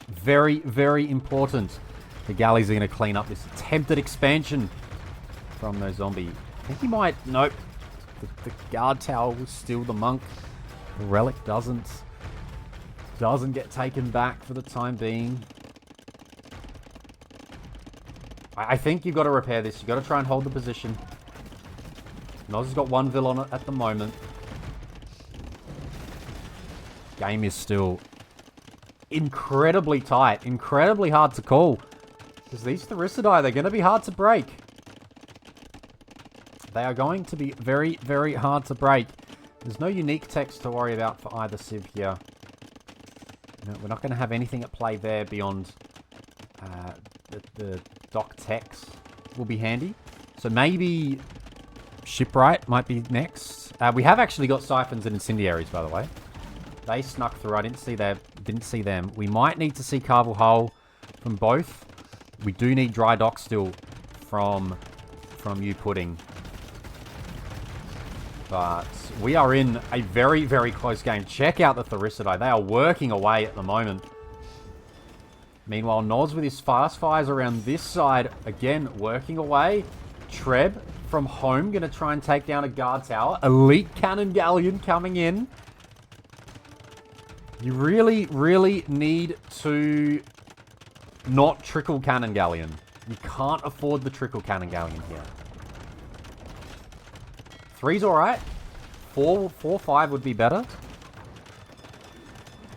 Very, very important. The galleys are going to clean up this attempted expansion from Noszombie. I think he might... Nope. The guard tower will steal the monk. The relic doesn't get taken back for the time being. I think you've got to repair this. You've got to try and hold the position. Nos has got 1 Ville on it at the moment. Game is still incredibly tight. Incredibly hard to call. Because these Thalassocracy, they're going to be hard to break. They are going to be very, very hard to break. There's no unique text to worry about for either civ here. No, we're not going to have anything at play there beyond the dock text will be handy. So maybe Shipwright might be next. We have actually got Siphons and Incendiaries, by the way. They snuck through. I didn't see them. We might need to see Carvel Hull from both. We do need Dry Dock still from YouPudding. But we are in a very, very close game. Check out the Thalassocracy. They are working away at the moment. Meanwhile, Nos with his fast fires around this side. Again, working away. Treb from home. Going to try and take down a guard tower. Elite cannon galleon coming in. You really, really need to not trickle cannon galleon. You can't afford the trickle cannon galleon here. 3's alright. 4, 5 would be better.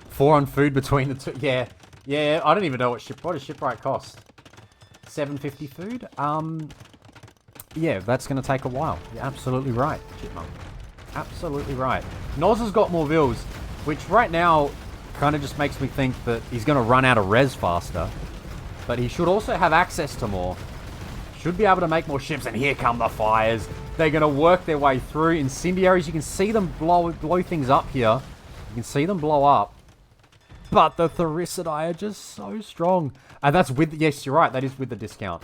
4 on food between the two. Yeah. Yeah, I don't even know what does Shipwright cost? 750 food? Yeah, that's going to take a while. You're absolutely right, Chipmunk. Absolutely right. Nos has got more Vills, which right now kind of just makes me think that he's going to run out of res faster. But he should also have access to more. Should be able to make more ships. And here come the fires. They're going to work their way through. Incendiaries, you can see them blow things up here. You can see them blow up. But the Thalassocracy are just so strong. And that's with... Yes, you're right. That is with the discount.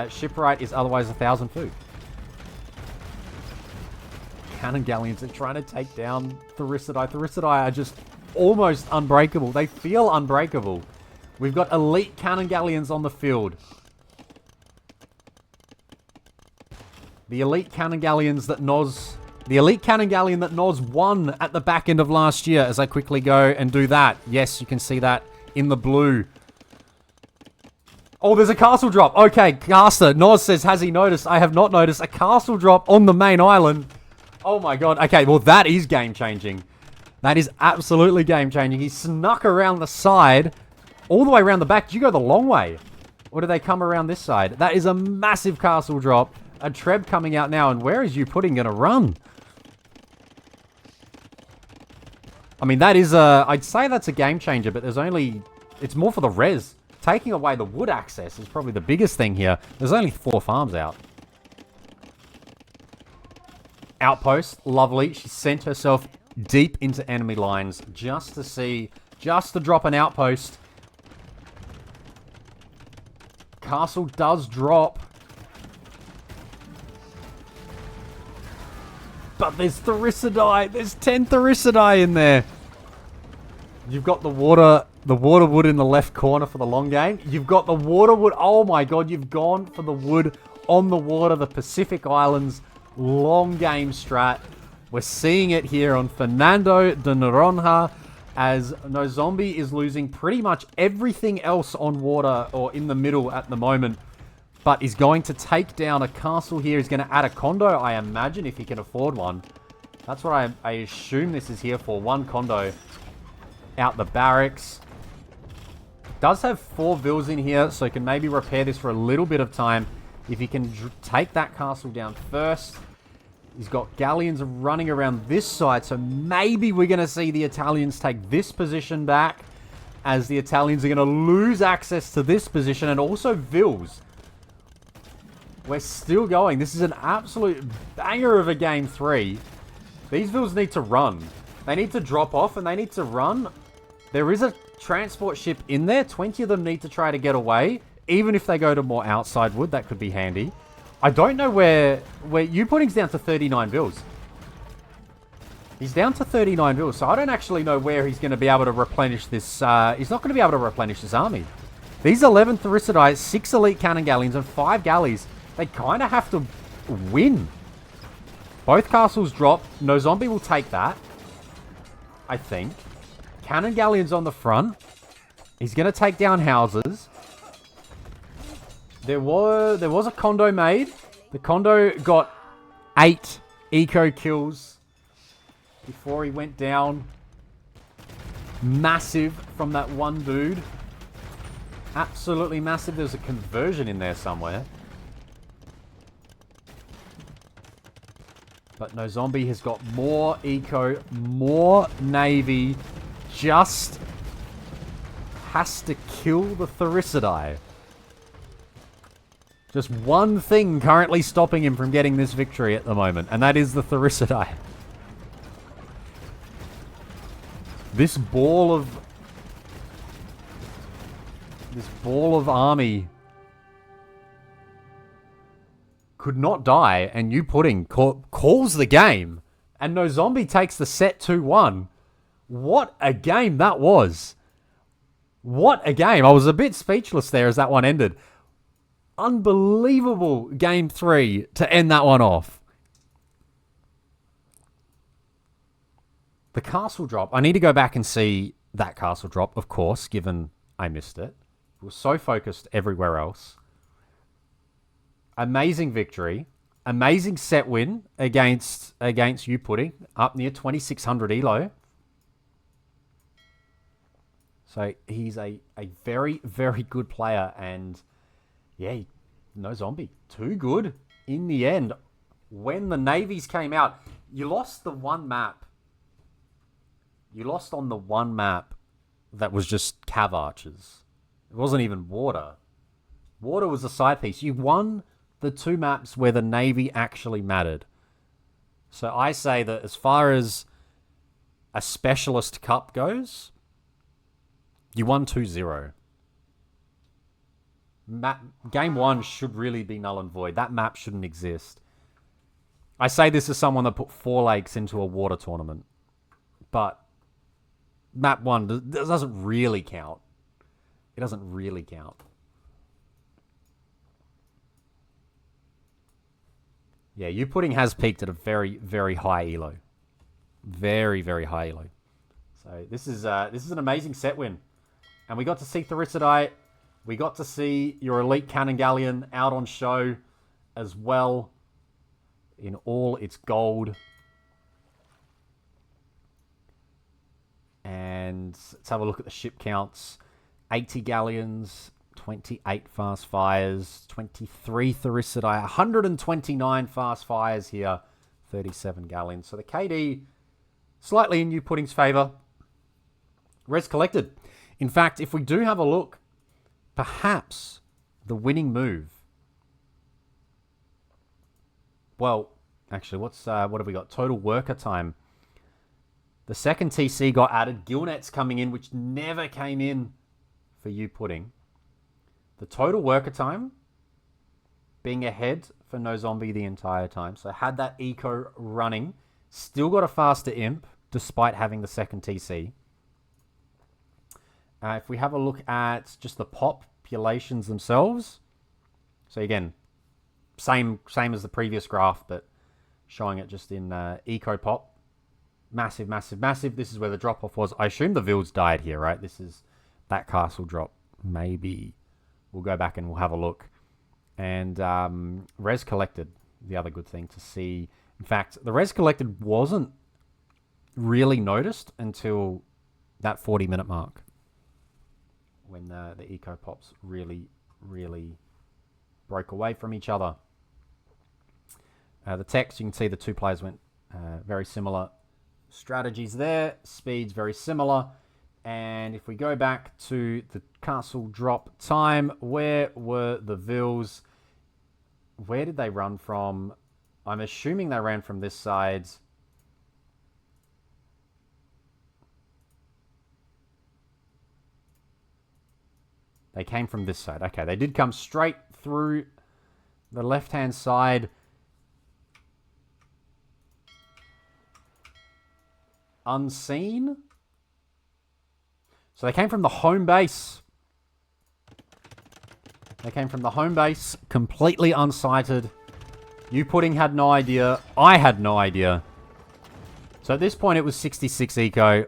Shipwright is otherwise 1,000 food. Cannon Galleons are trying to take down Thalassocracy. Thalassocracy are just almost unbreakable. They feel unbreakable. We've got elite Cannon Galleons on the field. The elite Cannon Galleons that Noz... The elite Cannon Galleon that Noz won at the back end of last year, as I quickly go and do that. Yes, you can see that in the blue. Oh, there's a castle drop. Okay, Caster. Noz says, has he noticed? I have not noticed a castle drop on the main island. Oh my god. Okay, well that is game-changing. That is absolutely game-changing. He snuck around the side, all the way around the back. Did you go the long way? Or did they come around this side? That is a massive castle drop. A Treb coming out now, and where is YouPudding going to run? I mean, that is a... I'd say that's a game changer, but there's only... It's more for the res. Taking away the wood access is probably the biggest thing here. There's only 4 farms out. Outpost, lovely. She sent herself deep into enemy lines just to see... Just to drop an outpost. Castle does drop. But there's Thalassocracy. There's 10 Thalassocracy in there. You've got the water wood in the left corner for the long game. You've got the water wood. Oh my god, you've gone for the wood on the water. The Pacific Islands long game strat. We're seeing it here on Fernando de Noronha as Noszombie is losing pretty much everything else on water or in the middle at the moment. But he's going to take down a castle here. He's going to add a condo, I imagine, if he can afford one. That's what I assume this is here for. 1 condo out the barracks. Does have 4 vills in here, so he can maybe repair this for a little bit of time. If he can take that castle down first. He's got galleons running around this side, so maybe we're going to see the Italians take this position back. As the Italians are going to lose access to this position and also vills. We're still going. This is an absolute banger of a game 3. These vills need to run. They need to drop off and they need to run. There is a transport ship in there. 20 of them need to try to get away. Even if they go to more outside wood, that could be handy. I don't know where YouPudding's down to 39 vills. He's down to 39 vills, so I don't actually know where he's going to be able to replenish this. He's not going to be able to replenish this army. These 11 Thalassocracy, 6 elite cannon galleons and 5 galleys. They kind of have to win. Both castles drop. Noszombie will take that. I think. Cannon galleons on the front. He's going to take down houses. There was a condo made. The condo got 8 eco kills before he went down. Massive from that one dude. Absolutely massive. There's a conversion in there somewhere. But Noszombie has got more eco, more navy. Just has to kill the Thalassocracy. Just one thing currently stopping him from getting this victory at the moment, and that is the Thalassocracy. This ball of army could not die, and YouPudding calls the game, and Noszombie takes the set 2-1. What a game that was. What a game. I was a bit speechless there as that one ended. Unbelievable game 3 to end that one off. The castle drop. I need to go back and see that castle drop, of course, given I missed it. We were so focused everywhere else. Amazing victory. Amazing set win against YouPudding. Up near 2600 elo. So he's a very, very good player. And yeah, Noszombie. Too good in the end. When the navies came out, you lost the one map. You lost on the one map that was just cav archers. It wasn't even water. Water was a side piece. You won the 2 maps where the Navy actually mattered. So I say that as far as a specialist cup goes, you won 2-0. Game 1 should really be null and void. That map shouldn't exist. I say this as someone that put 4 lakes into a water tournament. But map 1 doesn't really count. It doesn't really count. Yeah, YouPudding has peaked at a very, very high elo. Very, very high elo. So this is an amazing set win. And we got to see Thalassocracy. We got to see your elite cannon galleon out on show as well in all its gold. And let's have a look at the ship counts. 80 galleons, 28 fast fires, 23 Thalassocracy, 129 fast fires here, 37 galleons. So the KD slightly in YouPudding's favor. Res collected. In fact, if we do have a look, perhaps the winning move. Well, actually, what have we got? Total worker time. The second TC got added. Gillnet's coming in, which never came in for YouPudding. The total worker time being ahead for Noszombie the entire time. So had that eco running. Still got a faster imp, despite having the second TC. If we have a look at just the populations themselves. So again, same as the previous graph, but showing it just in eco pop. Massive, massive, massive. This is where the drop-off was. I assume the Vils died here, right? This is that castle drop. Maybe. We'll go back and we'll have a look. And res collected, the other good thing to see. In fact, the res collected wasn't really noticed until that 40-minute mark. When the eco pops really, really broke away from each other. The text, you can see the 2 players went very similar strategies there. Speeds very similar. And if we go back to the castle drop time, where were the Vils? Where did they run from? I'm assuming they ran from this side. They came from this side. Okay, they did come straight through the left-hand side. Unseen. So they came from the home base. They came from the home base, completely unsighted. YouPudding had no idea. I had no idea. So at this point, it was 66 eco.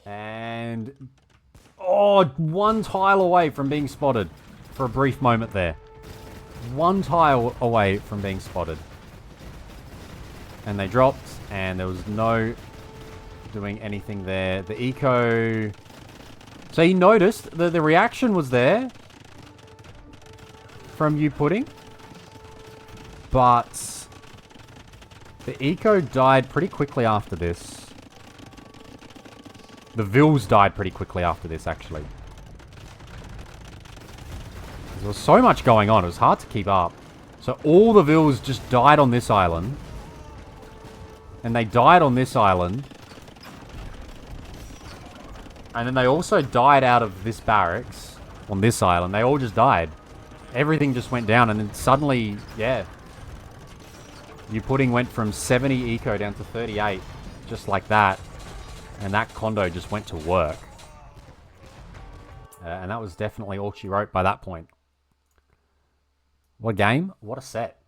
And... oh, 1 tile away from being spotted for a brief moment there. 1 tile away from being spotted. And they dropped, and there was no doing anything there. The eco... so you noticed that the reaction was there from YouPudding, but the eco died pretty quickly after this. The Vils died pretty quickly after this, actually. There was so much going on, it was hard to keep up. So all the Vils just died on this island. And they died on this island. And then they also died out of this barracks on this island. They all just died. Everything just went down, and then suddenly, yeah. YouPudding went from 70 eco down to 38, just like that. And that condo just went to work. And that was definitely all she wrote by that point. What a game. What a set.